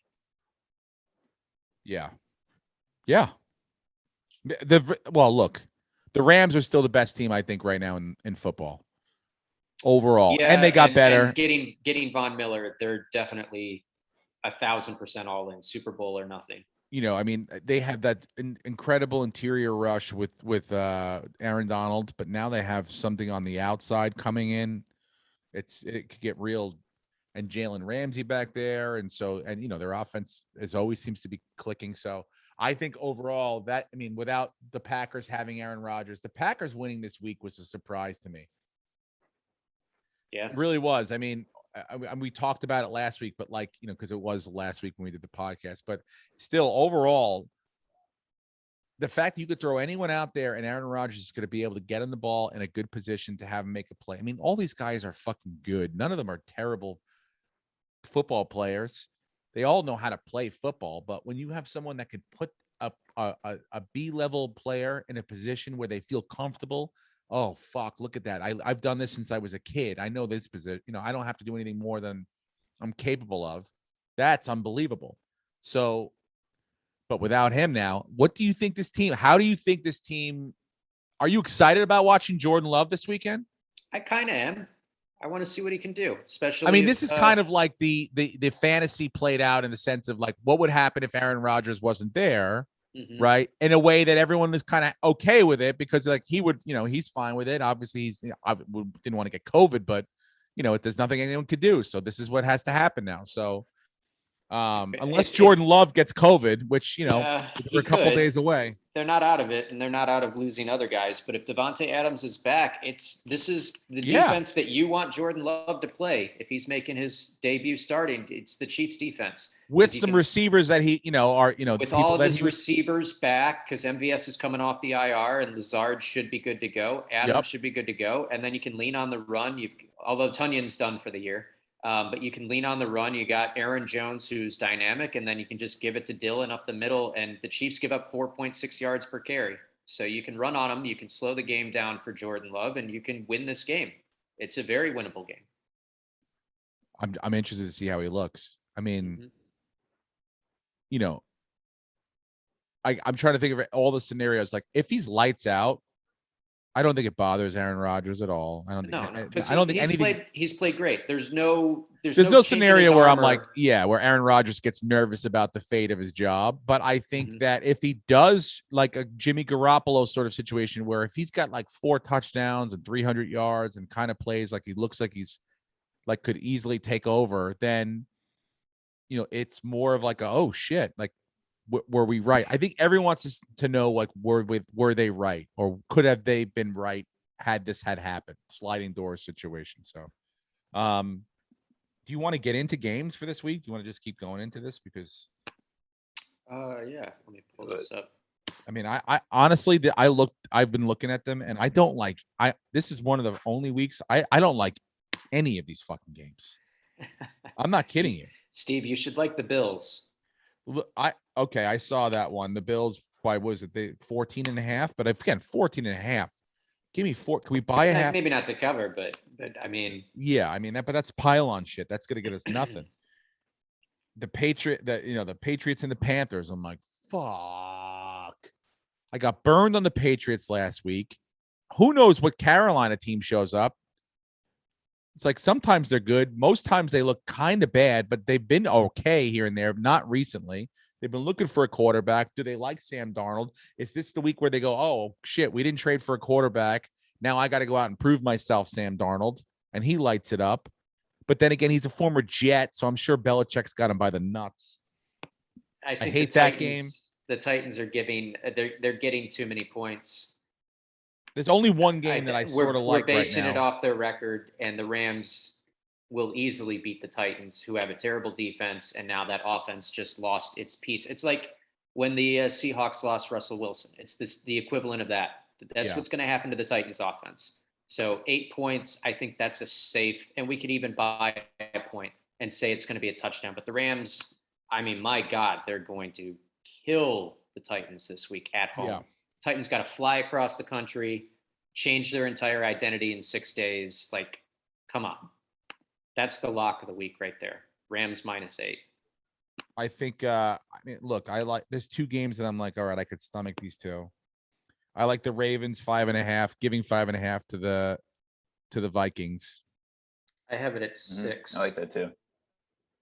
Yeah. Look. The Rams are still the best team, I think, right now in football overall. Yeah, and they got better. And getting Von Miller, they're definitely 1,000% all in, Super Bowl or nothing. They have that incredible interior rush with Aaron Donald, but now they have something on the outside coming in. It could get real. And Jalen Ramsey back there. And their offense always seems to be clicking. So I think overall without the Packers having Aaron Rodgers, the Packers winning this week was a surprise to me. Yeah, it really was. We talked about it last week, but because it was last week when we did the podcast, but still overall, the fact that you could throw anyone out there and Aaron Rodgers is going to be able to get on the ball in a good position to have him make a play. All these guys are fucking good. None of them are terrible football players. They all know how to play football, but when you have someone that could put a B-level player in a position where they feel comfortable, oh fuck, look at that. I've done this since I was a kid. I know this position. I don't have to do anything more than I'm capable of. That's unbelievable. So, but without him now, what do you think how do you think this team, are you excited about watching Jordan Love this weekend? I kind of am. I want to see what he can do, especially. I mean, if, this is kind of like the fantasy played out in the sense of like, what would happen if Aaron Rodgers wasn't there, right? In a way that everyone is kind of okay with it because like he would, he's fine with it. Obviously, he's I didn't want to get COVID, but there's nothing anyone could do. So this is what has to happen now. So unless Jordan Love gets COVID, which we're a couple days away. They're not out of it, and they're not out of losing other guys. But if Devontae Adams is back, this is the defense that you want Jordan Love to play. If he's making his debut starting, it's the Chiefs defense with some receivers that he are with all of his receivers back because MVS is coming off the IR and Lazard should be good to go. Adams should be good to go, and then you can lean on the run. Although Tunyon's done for the year. But you can lean on the run. You got Aaron Jones, who's dynamic, and then you can just give it to Dillon up the middle. And the Chiefs give up 4.6 yards per carry. So you can run on them. You can slow the game down for Jordan Love, and you can win this game. It's a very winnable game. I'm interested to see how he looks. I mean, I'm trying to think of all the scenarios. Like if he's lights out, I don't think it bothers Aaron Rodgers at all. I don't think anything. He's played great. There's no scenario where I'm like, where Aaron Rodgers gets nervous about the fate of his job. But I think that if he does like a Jimmy Garoppolo sort of situation, where if he's got like 4 touchdowns and 300 yards and kind of plays like he looks like he's like could easily take over, then it's more of like oh shit, like. Were we right? I think everyone wants to know like were they right or could have they been right had this had happened? Sliding door situation. So, do you want to get into games for this week? Do you want to just keep going into this because? Yeah. Let me pull this up. I mean, I honestly, I've been looking at them and I don't like. This is one of the only weeks I don't like any of these fucking games. I'm not kidding you, Steve. You should like the Bills. I saw that one. The Bills, why was it? They 14.5, but again, 14.5. Give me 4. Can we buy a half? Maybe not to cover, but I mean, but that's pylon shit. That's gonna get us nothing. The Patriots and the Panthers. I'm like, fuck. I got burned on the Patriots last week. Who knows what Carolina team shows up? It's like sometimes they're good. Most times they look kind of bad, but they've been okay here and there. Not recently. They've been looking for a quarterback. Do they like Sam Darnold? Is this the week where they go, oh, shit, we didn't trade for a quarterback. Now I got to go out and prove myself, Sam Darnold. And he lights it up. But then again, he's a former Jet, so I'm sure Belichick's got him by the nuts. I hate that game. The Titans are they're getting too many points. There's only one game that I sort of like right now. We're basing it off their record, and the Rams will easily beat the Titans, who have a terrible defense, and now that offense just lost its piece. It's like when the Seahawks lost Russell Wilson. It's the equivalent of that. That's what's going to happen to the Titans offense. So 8 points, I think that's a safe, and we could even buy a point and say it's going to be a touchdown. But the Rams, I mean, my God, they're going to kill the Titans this week at home. Yeah. Titans got to fly across the country, change their entire identity in 6 days. Like, come on. That's the lock of the week right there. Rams -8. I think, look, there's 2 games that I'm like, all right, I could stomach these 2. I like the Ravens 5.5, giving 5.5 to the Vikings. I have it at 6. I like that too.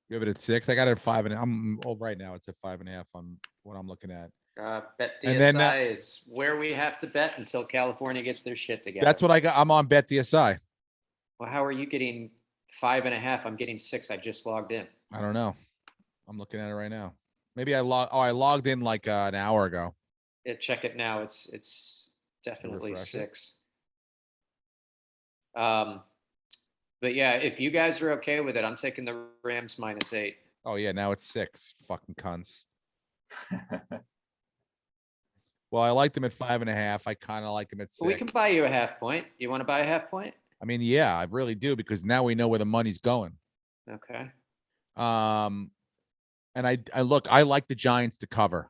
You have it at 6. I got it at 5.5. Right now it's at 5.5 on what I'm looking at. Bet DSI is where we have to bet until California gets their shit together. That's what I got. I'm on Bet DSI. Well, how are you getting 5.5? I'm getting 6. I just logged in. I don't know. I'm looking at it right now. Maybe I logged in like an hour ago. Yeah, check it now. It's definitely 6. But yeah, if you guys are okay with it, I'm taking the Rams -8. Oh yeah, now it's 6. Fucking cunts. Well, I liked them at 5.5. I kind of like them at 6. We can buy you a half point. You want to buy a half point? I mean, yeah, I really do because now we know where the money's going. Okay. And I like the Giants to cover.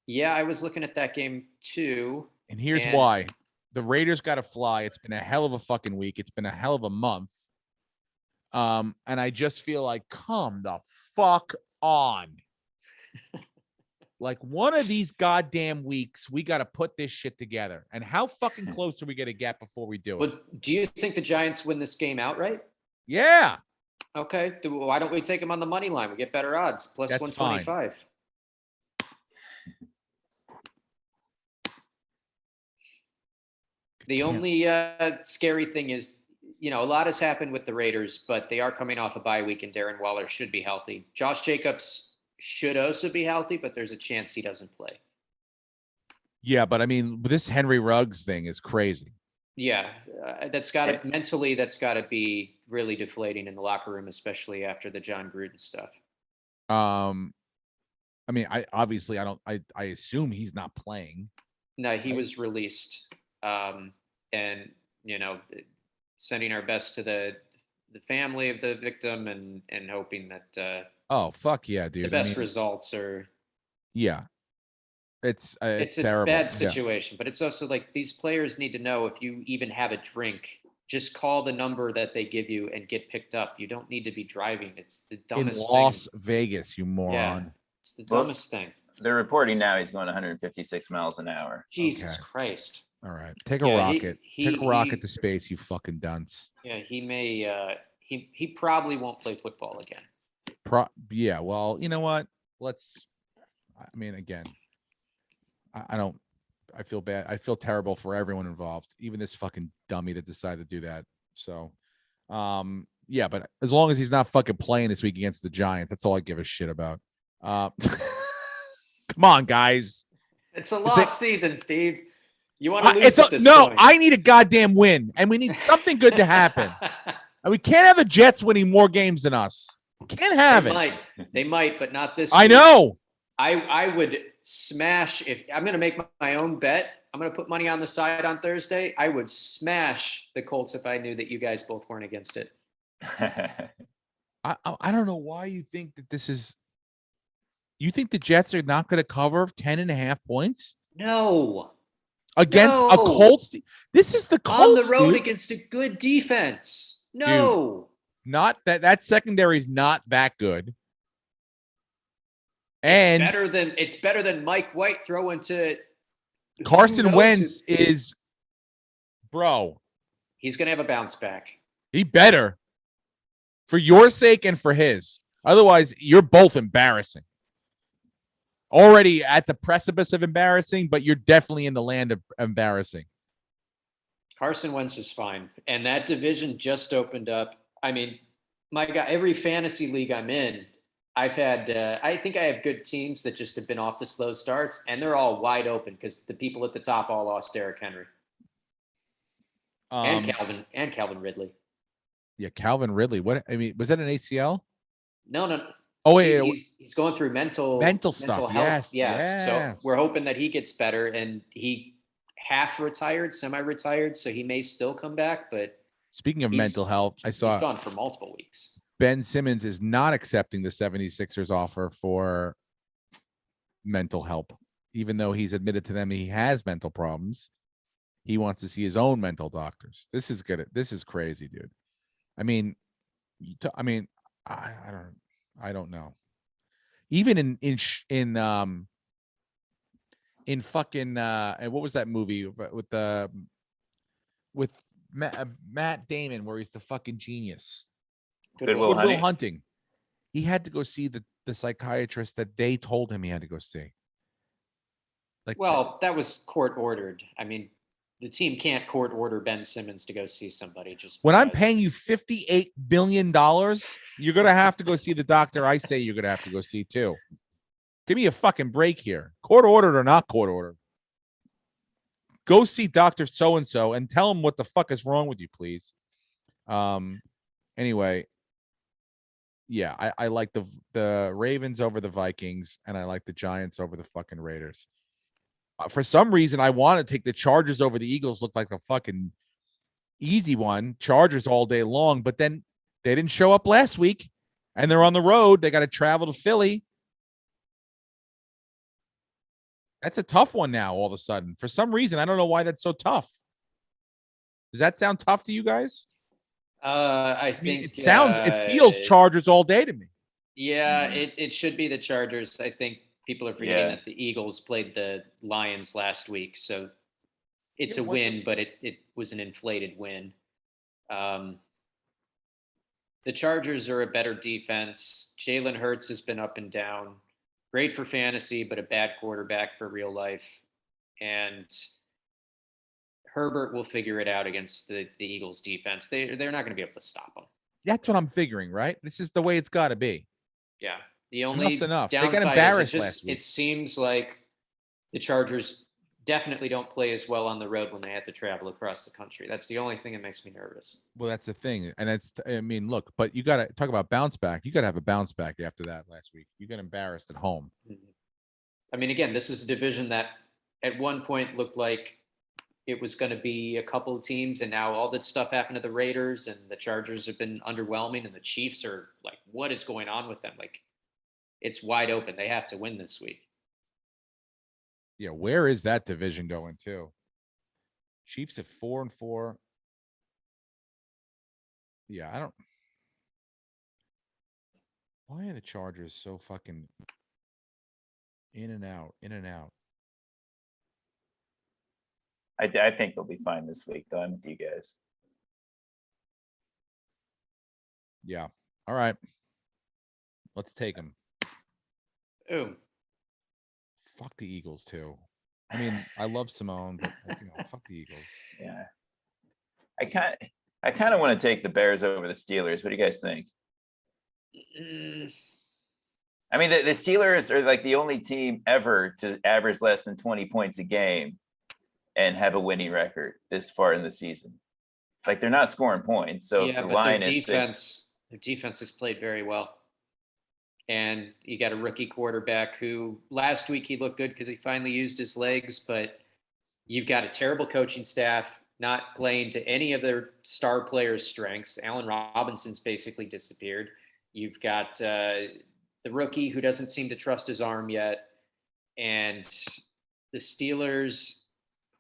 Yeah, I was looking at that game too. And here's why. The Raiders got to fly. It's been a hell of a fucking week. It's been a hell of a month. And I just feel like, come the fuck on. Like one of these goddamn weeks, we got to put this shit together. And how fucking close are we going to get before we do it? But do you think the Giants win this game outright? Yeah. Okay. Why don't we take them on the money line? We get better odds, plus That's 125. The only scary thing is, a lot has happened with the Raiders, but they are coming off a bye week, and Darren Waller should be healthy. Josh Jacobs should also be healthy, but there's a chance he doesn't play. Yeah, but I mean, this Henry Ruggs thing is crazy. Yeah, that's got to mentally. That's got to be really deflating in the locker room, especially after the John Gruden stuff. I mean, I assume he's not playing. No, he was released, and sending our best to the family of the victim, and hoping that. Oh fuck yeah, dude! The best results are. Yeah. It's a terrible. Bad situation, but it's also like these players need to know if you even have a drink, just call the number that they give you and get picked up. You don't need to be driving. It's the dumbest thing. In Las Vegas, you moron. Yeah, it's the dumbest thing. They're reporting now he's going 156 miles an hour. Jesus Christ. All right. Take a rocket. Take a rocket to space, you fucking dunce. Yeah, he may he probably won't play football again. Yeah, well, you know what? Again. I feel bad. I feel terrible for everyone involved, even this fucking dummy that decided to do that. So, yeah, but as long as he's not fucking playing this week against the Giants, that's all I give a shit about. Come on, guys. It's a lost season, Steve. You want to lose point. I need a goddamn win, and we need something good to happen. And we can't have the Jets winning more games than us. Can't have it. They might, but not this I week. know. I would smash if I'm going to make my own bet. I'm going to put money on the side on Thursday. I would smash the Colts if I knew that you guys both weren't against it. I don't know why you think that this is. You think the Jets are not going to cover 10.5 points? No. Against a Colts. This is the Colts on the road against a good defense. No. Dude, not that secondary is not that good. And it's better than Mike White throwing to Carson Wentz is, bro. He's gonna have a bounce back. He better, for your sake and for his. Otherwise, you're both embarrassing. Already at the precipice of embarrassing, but you're definitely in the land of embarrassing. Carson Wentz is fine, and that division just opened up. I mean, my God, every fantasy league I'm in. I've had, I think I have good teams that just have been off to slow starts, and they're all wide open because the people at the top all lost Derrick Henry and Calvin Ridley. Yeah, Calvin Ridley. What was that an ACL? No. Oh wait, he's going through mental stuff. Health. Yes, yeah. Yes. So we're hoping that he gets better, and he half retired, semi-retired, so he may still come back. But speaking of mental health, he's gone for multiple weeks. Ben Simmons is not accepting the 76ers offer for mental help, even though he's admitted to them he has mental problems. He wants to see his own mental doctors. This is good. This is crazy, dude. I mean, I don't know. Even in fucking what was that movie with Matt Damon where he's the fucking genius? Good Will Hunting. He had to go see the psychiatrist that they told him he had to go see. That was court ordered. I mean, the team can't court order Ben Simmons to go see somebody. When I'm paying you $58 billion, you're gonna have to go see the doctor I say you're gonna have to go see too. Give me a fucking break here. Court ordered or not court ordered. Go see Dr. So-and-so and tell him what the fuck is wrong with you, please. Anyway. Yeah, I like the Ravens over the Vikings, and I like the Giants over the fucking Raiders. For some reason, I want to take the Chargers over the Eagles. Look like a fucking easy one. Chargers all day long, but then they didn't show up last week, and they're on the road. They got to travel to Philly. That's a tough one now. All of a sudden, for some reason, I don't know why that's so tough. Does that sound tough to you guys? I think it feels Chargers all day to me. Yeah, it should be the Chargers. I think People are forgetting Yeah. that the Eagles played the Lions last week, so it's Yeah, a what the- win, but it was an inflated win. The Chargers are a better defense. Jalen Hurts has been up and down. Great for fantasy, but a bad quarterback for real life. And Herbert will figure it out against the Eagles defense. They're not going to be able to stop them. That's what I'm figuring, right? This is the way it's got to be. Yeah. The only Enough's enough. They got downside is embarrassed last week. it seems like the Chargers definitely don't play as well on the road when they have to travel across the country. That's the only thing that makes me nervous. Well, that's the thing. And I mean, look, but you got to talk about bounce back. You got to have a bounce back after that last week. You got embarrassed at home. I mean, again, this is a division that at one point looked like it was going to be a couple of teams, and now all this stuff happened to the Raiders, and the Chargers have been underwhelming, and the Chiefs are like, what is going on with them? Like, it's wide open. They have to win this week. Yeah, where is that division going to? Chiefs at 4-4. Yeah, I don't. Why are the Chargers so fucking in and out, in and out? I think they'll be fine this week, though. I'm with you guys. Yeah. All right. Let's take them. Oh, Fuck the Eagles too. I mean, I love Simone, but fuck the Eagles. Yeah. I kind of want to take the Bears over the Steelers. What do you guys think? I mean, the Steelers are like the only team ever to average less than 20 points a game and have a winning record this far in the season. Like, they're not scoring points. So yeah, the but line their is defense has played very well. And you got a rookie quarterback who last week he looked good because he finally used his legs, but you've got a terrible coaching staff not playing to any of their star players' strengths. Allen Robinson's basically disappeared. You've got the rookie who doesn't seem to trust his arm yet. And the Steelers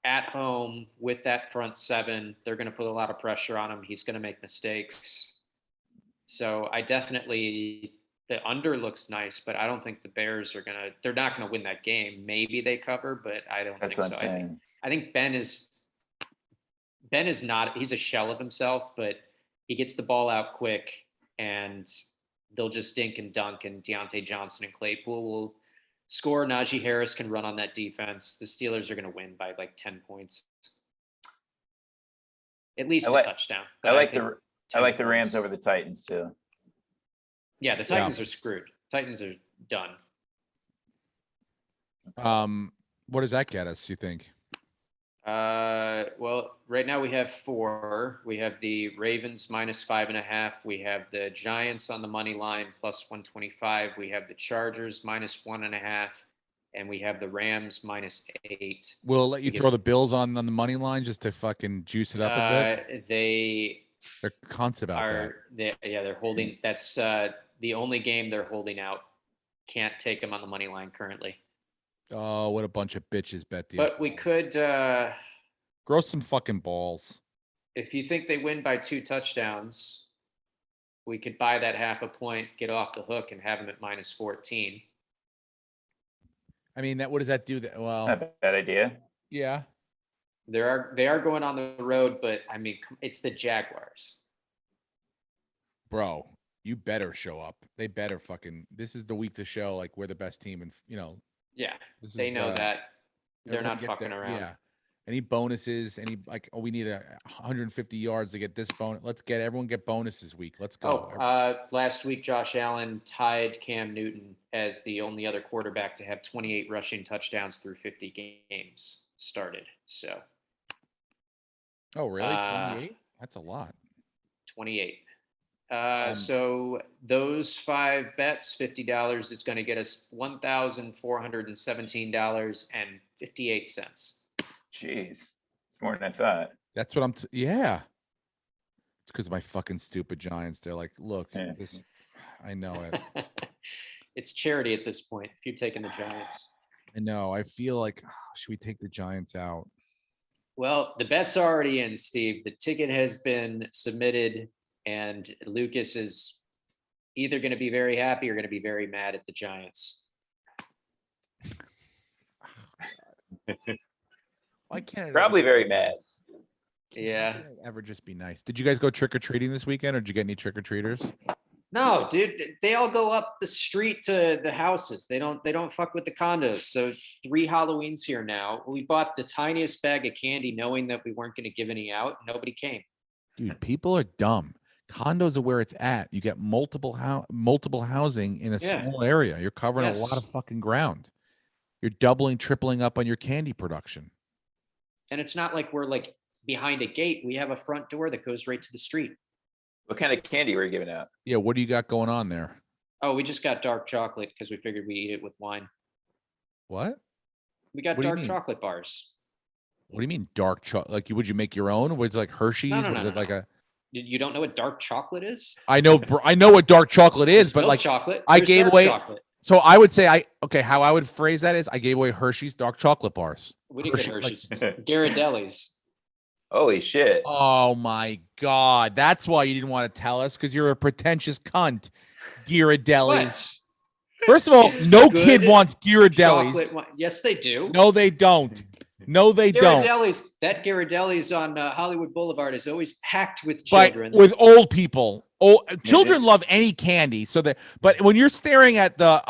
at home with that front seven, they're going to put a lot of pressure on him. He's going to make mistakes. So I definitely, the under looks nice, but I don't think the Bears are they're not going to win that game. Maybe they cover, but I don't That's think what so. I'm saying. I think Ben is not, he's a shell of himself, but he gets the ball out quick and they'll just dink and dunk, and Deontay Johnson and Claypool will score. Najee Harris can run on that defense. The Steelers are going to win by like 10 points. At least a touchdown. I like the Rams points over the Titans too. Yeah, the Titans are screwed. Titans are done. What does that get us, you think? Well, right now we have 4. We have the Ravens -5.5. We have the Giants on the money line +125. We have the Chargers -1.5, and we have the Rams -8. We'll let you throw the Bills on the money line just to fucking juice it up a bit. They're cunts about that. They're holding. That's the only game they're holding out. Can't take them on the money line currently. Oh, what a bunch of bitches bet the. But we could grow some fucking balls. If you think they win by 2 touchdowns, we could buy that half a point, get off the hook, and have them at -14. I mean, what does that do? Well, Not a bad idea. Yeah. They are going on the road, but I mean, it's the Jaguars. Bro, you better show up. They better fucking. This is the week to show like we're the best team, and Yeah, they know that. They're not fucking around. Yeah. Any bonuses? We need 150 yards to get this bonus. Let's everyone get bonus this week. Let's go. Last week Josh Allen tied Cam Newton as the only other quarterback to have 28 rushing touchdowns through 50 games started. So. Oh, really? 28? That's a lot. 28. So those 5 bets, $50 is going to get us $1,417.58. Jeez, it's more than I thought. That's what yeah. It's because of my fucking stupid Giants. They're like, look, I know it. It's charity at this point. If you're taking the Giants. I know. I feel like, should we take the Giants out? Well, the bet's already in, Steve. The ticket has been submitted, and Lucas is either going to be very happy or going to be very mad at the Giants. Why can't it Probably very mad. Yeah. ever just be nice? Did you guys go trick or treating this weekend, or did you get any trick or treaters? No, dude, they all go up the street to the houses. They don't fuck with the condos. So 3 Halloweens here now. We bought the tiniest bag of candy knowing that we weren't going to give any out. Nobody came. Dude, people are dumb. Condos are where it's at. You get multiple housing in a Yeah. small area. You're covering a lot Yes. of fucking ground. You're doubling, tripling up on your candy production. And it's not like we're like behind a gate. We have a front door that goes right to the street. What kind of candy were you giving out? Yeah, what do you got going on there? Oh, we just got dark chocolate because we figured we eat it with wine. What? We got What do you dark mean? chocolate bars. What do you mean dark chocolate? Like, would you make your own? Was it like Hershey's? no, Was no, it like no. a? You don't know what dark chocolate is? I know what dark chocolate is, There's but milk like, chocolate. I There's gave dark away- chocolate. so I would say how I would phrase that is I gave away Hershey's dark chocolate bars. We didn't get Hershey- like- Hershey's. Ghirardelli's. Holy shit. Oh my God. That's why you didn't want to tell us, because you're a pretentious cunt. Ghirardelli's. What? First of all, It's no good kid wants Chocolate Ghirardelli's. wine. Yes, they do. No, they don't. No, they don't. Ghirardelli's. That Ghirardelli's on Hollywood Boulevard is always packed with But children. with old people, children love any candy. But when you're staring at the,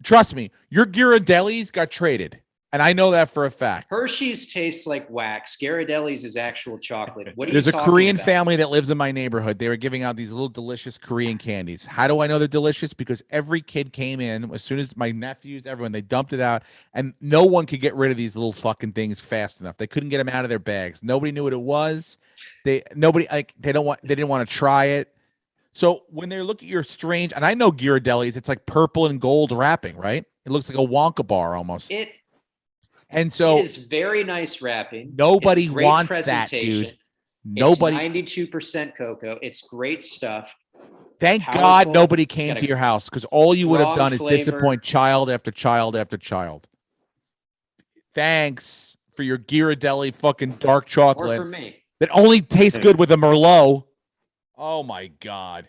trust me, your Ghirardelli's got traded. And I know that for a fact. Hershey's tastes like wax. Ghirardelli's is actual chocolate. What are There's you a talking Korean about? family that lives in my neighborhood. They were giving out these little delicious Korean candies. How do I know they're delicious? Because every kid came in, as soon as my nephews, everyone, they dumped it out, and no one could get rid of these little fucking things fast enough. They couldn't get them out of their bags. Nobody knew what it was. They didn't want to try it. So when they look at your strange, and I know Ghirardelli's, it's like purple and gold wrapping, right? It looks like a Wonka bar almost. And so it is very nice wrapping. nobody It's great wants that, presentation. dude. Nobody. It's 92% cocoa. It's great stuff. Thank powerful. God nobody It's came got to a your house, because all you would have strong done is flavor. disappoint child after child after child. Thanks for your Ghirardelli fucking dark Or chocolate for me. that only tastes good with a Merlot. Oh my God.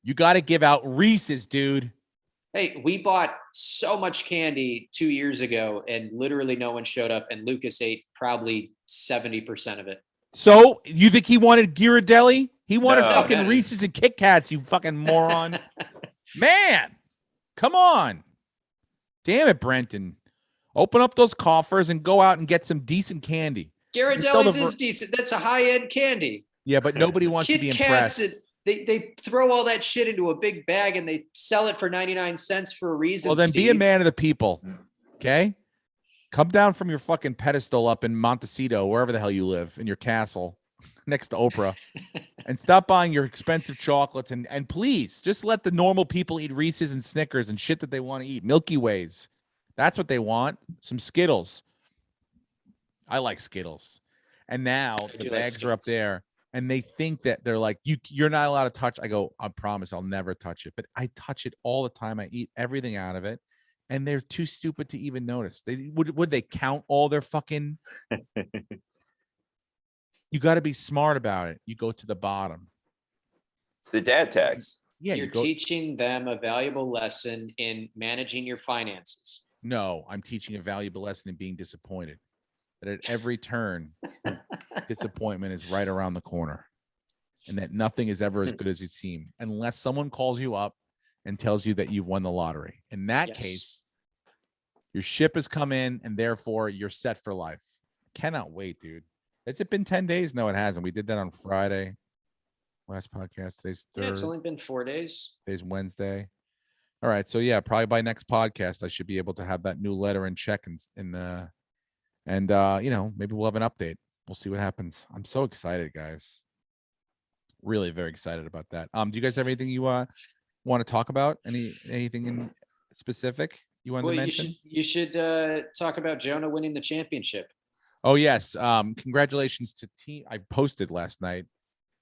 You got to give out Reese's, dude. Hey, we bought so much candy 2 years ago and literally no one showed up, and Lucas ate probably 70% of it. So you think he wanted Ghirardelli? He wanted No. fucking No. Reese's and Kit Kats, you fucking moron. Man, come on. Damn it, Brenton. Open up those coffers and go out and get some decent candy. Ghirardelli's is decent. That's a high-end candy. Yeah, but nobody wants to Kit be Kats, impressed. they throw all that shit into a big bag and they sell it for 99 cents for a reason. Well, then be a Steve. man of the people. Okay? Come down from your fucking pedestal up in Montecito, wherever the hell you live, in your castle next to Oprah, and stop buying your expensive chocolates. And please, just let the normal people eat Reese's and Snickers and shit that they want to eat. Milky Ways. That's what they want. Some Skittles. I like Skittles. And now I the do like bags are up Skittles. there. And they think that they're like, you're not allowed to touch. I go, I promise I'll never touch it. But I touch it all the time. I eat everything out of it. And they're too stupid to even notice. They would they count all their fucking. You got to be smart about it. You go to the bottom. It's the dad tax. Yeah, You're you go. teaching them a valuable lesson in managing your finances. No, I'm teaching a valuable lesson in being disappointed. That at every turn, disappointment is right around the corner, and that nothing is ever as good as it seems, unless someone calls you up and tells you that you've won the lottery. In that Yes. case, your ship has come in, and therefore you're set for life. Cannot wait, dude. Has it been 10 days? No, it hasn't. We did that on Friday. Last podcast. Today's Yeah, it's third. only been 4 days. Today's Wednesday. All right. So yeah, probably by next podcast, I should be able to have that new letter in check and maybe we'll have an update. We'll see what happens. I'm so excited, guys. Really very excited about that. Do you guys have anything you want to talk about? Anything in specific you wanted to Well, mention? you should talk about Jonah winning the championship. Oh yes. Congratulations to team. I posted last night.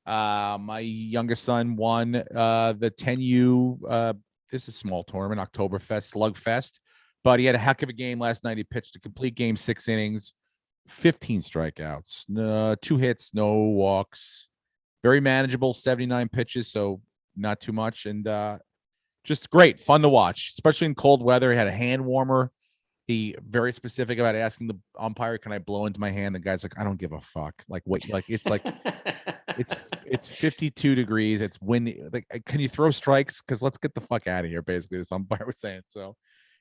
My youngest son won the 10U. This is a small tournament, Oktoberfest Slugfest, but he had a heck of a game last night. He pitched a complete game, 6 innings, 15 strikeouts, 2 hits, no walks, very manageable, 79 pitches, so not too much, and just great, fun to watch, especially in cold weather. He had a hand warmer He very specific about asking the umpire, "Can I blow into my hand?" The guy's like, "I don't give a fuck." Like, wait, like it's 52 degrees. It's windy. Like, can you throw strikes? Because let's get the fuck out of here. Basically, this umpire was saying. So,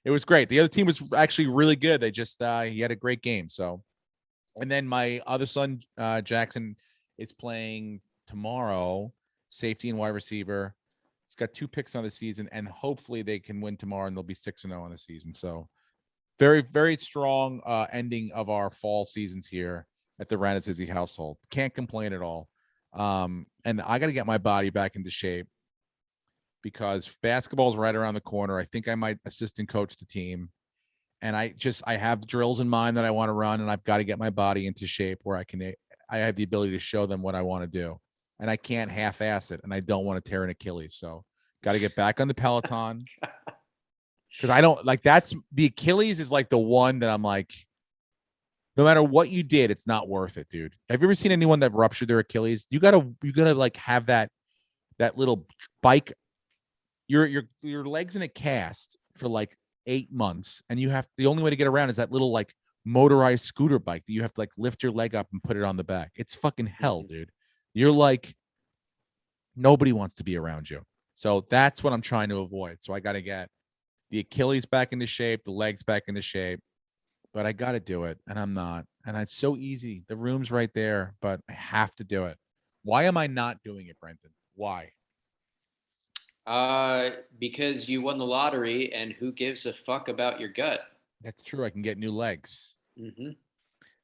it was great. The other team was actually really good. They just he had a great game. So, and then my other son Jackson is playing tomorrow, safety and wide receiver. He's got 2 picks on the season, and hopefully they can win tomorrow, and they'll be 6-0 on the season. So, very, very strong ending of our fall seasons here at the Ranazizzi household. Can't complain at all. And I got to get my body back into shape because basketball is right around the corner. I think I might assistant coach the team. And I have drills in mind that I want to run, and I've got to get my body into shape where I have the ability to show them what I want to do. And I can't half-ass it, and I don't want to tear an Achilles. So got to get back on the Peloton. Because I don't like that's the Achilles is like the one that I'm like, no matter what you did, it's not worth it, dude. Have you ever seen anyone that ruptured their Achilles? You gotta like have that little bike, your legs in a cast for like 8 months, and the only way to get around is that little like motorized scooter bike that you have to like lift your leg up and put it on the back. It's fucking hell, dude. You're like, nobody wants to be around you. So that's what I'm trying to avoid. So I got to get the Achilles back into shape, the legs back into shape, but I got to do it. And I'm not. And it's so easy. The room's right there, but I have to do it. Why am I not doing it, Brenton? Why? Because you won the lottery, and who gives a fuck about your gut? That's true. I can get new legs. Mm-hmm.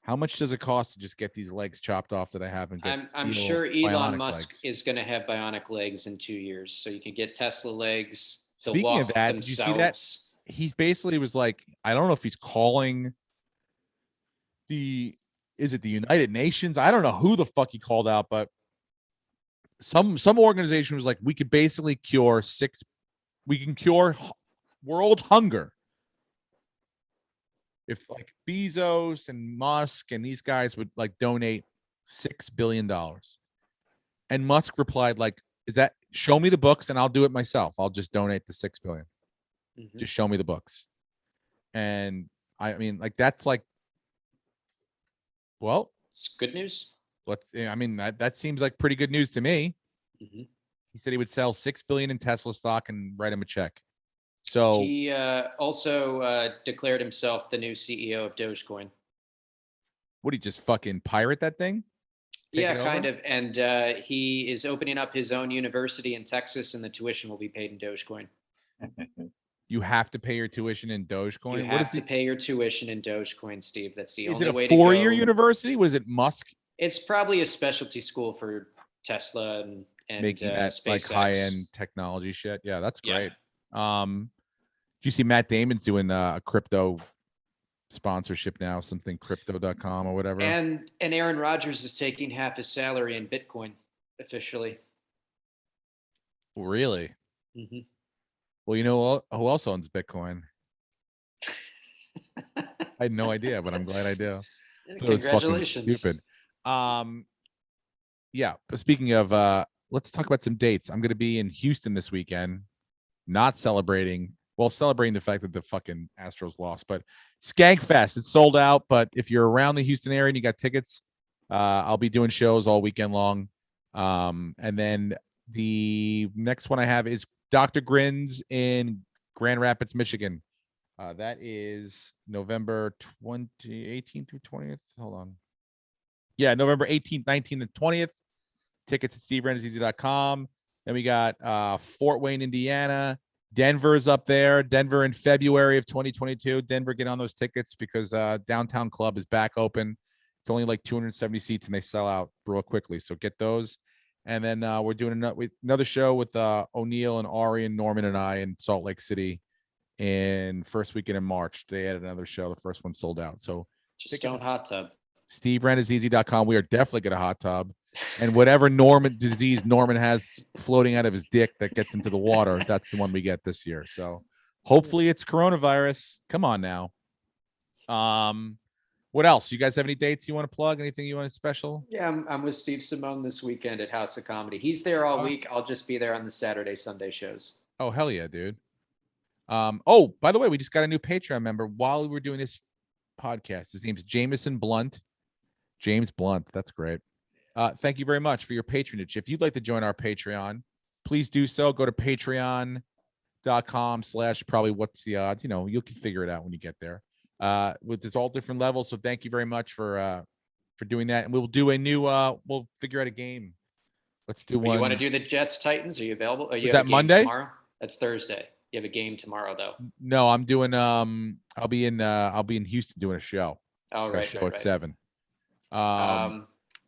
How much does it cost to just get these legs chopped off that I haven't? I'm sure Elon Musk legs? is going to have bionic legs in 2 years, so you can get Tesla legs. Speaking of that, did you see that? He's basically was like, I don't know if he's calling is it the United Nations? I don't know who the fuck he called out, but some organization was like, we can cure world hunger if like Bezos and Musk and these guys would like donate $6 billion. And Musk replied like, show me the books and I'll do it myself. I'll just donate the $6 billion. Mm-hmm. Just show me the books. And I mean, like, that's like, well, it's good news. That seems like pretty good news to me. Mm-hmm. He said he would sell $6 billion in Tesla stock and write him a check. So he also declared himself the new CEO of Dogecoin. Would he just fucking pirate that thing? Yeah, kind of. And he is opening up his own university in Texas, and the tuition will be paid in Dogecoin. You have to pay your tuition in Dogecoin? You have to pay your tuition in Dogecoin, Steve. That's the only way to go. Is it a 4-year university? Was it Musk? It's probably a specialty school for Tesla and making that SpaceX. Like high-end technology shit. Yeah, that's great. Yeah. Do you see Matt Damon's doing a crypto sponsorship now, something crypto.com or whatever? And Aaron Rodgers is taking half his salary in Bitcoin officially. Really? Mm-hmm. Well, you know who else owns Bitcoin? I had no idea, but I'm glad I do. Congratulations. It was fucking stupid. Yeah. But speaking of, let's talk about some dates. I'm going to be in Houston this weekend, not celebrating the fact that the fucking Astros lost, but Skankfest, it's sold out. But if you're around the Houston area and you got tickets, I'll be doing shows all weekend long. And then the next one I have is Dr. Grins in Grand Rapids, Michigan. That is November 18th through 20th. Hold on. Yeah, November 18th, 19th, and 20th. Tickets at steverenneseasy.com. Then we got Fort Wayne, Indiana. Denver's up there. Denver in February of 2022. Denver, get on those tickets because Downtown Club is back open. It's only like 270 seats and they sell out real quickly. So get those. And then we're doing another show with O'Neill and Ari and Norman and I in Salt Lake City in first weekend in March. They added another show. The first one sold out. So just don't hot tub. SteveRenneseasy.com. We are definitely going to hot tub. And whatever disease Norman has floating out of his dick that gets into the water, that's the one we get this year. So hopefully it's coronavirus. Come on now. What else? You guys have any dates you want to plug? Anything you want to special? Yeah, I'm with Steve Simone this weekend at House of Comedy. He's there all week. I'll just be there on the Saturday, Sunday shows. Oh, hell yeah, dude. Oh, by the way, we just got a new Patreon member while we were doing this podcast. His name's Jameson Blunt. James Blunt. That's great. Thank you very much for your patronage. If you'd like to join our Patreon, please do so. Go to patreon.com/probably what's the odds. You can figure it out when you get there. There's all different levels. So thank you very much for doing that. And we'll do a new we'll figure out a game. Let's do one. You want to do the Jets Titans? Are you available? Is that Monday? Tomorrow? That's Thursday. You have a game tomorrow though. No, I'm doing I'll be in Houston doing a show. Oh, right. Show at 7.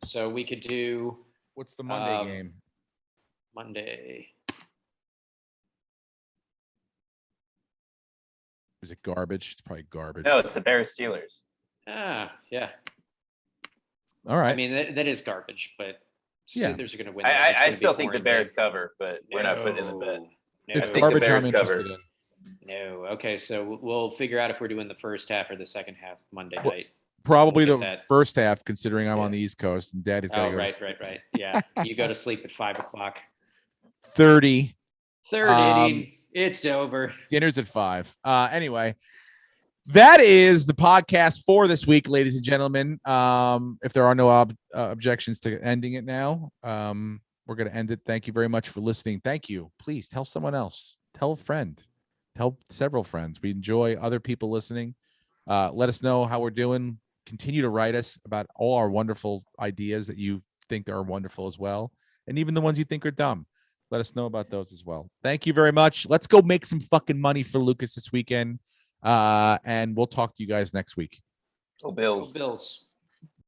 So we could do What's the Monday game? Monday. Is it garbage? It's probably garbage. No, it's the Bears Steelers. Yeah. All right. I mean, that is garbage, but Yeah. Steelers are going to win. I still think the Bears cover, but we're not putting in the bet. It's I think the garbage. I'm Bears interested cover. in. No. Okay, so we'll figure out if we're doing the first half or the second half Monday night. Probably We'll the get that. first half, considering I'm on the East Coast and Daddy's got to Oh, go right. Yeah, you go to sleep at 5 o'clock. 30. Third inning, it's over. Dinner's at 5. Anyway, that is the podcast for this week, ladies and gentlemen. If there are no objections to ending it now, we're going to end it. Thank you very much for listening. Thank you. Please tell someone else. Tell a friend. Tell several friends. We enjoy other people listening. Let us know how we're doing. Continue to write us about all our wonderful ideas that you think are wonderful as well. And even the ones you think are dumb. Let us know about those as well. Thank you very much. Let's go make some fucking money for Lucas this weekend. And we'll talk to you guys next week. Go Bills. Bills.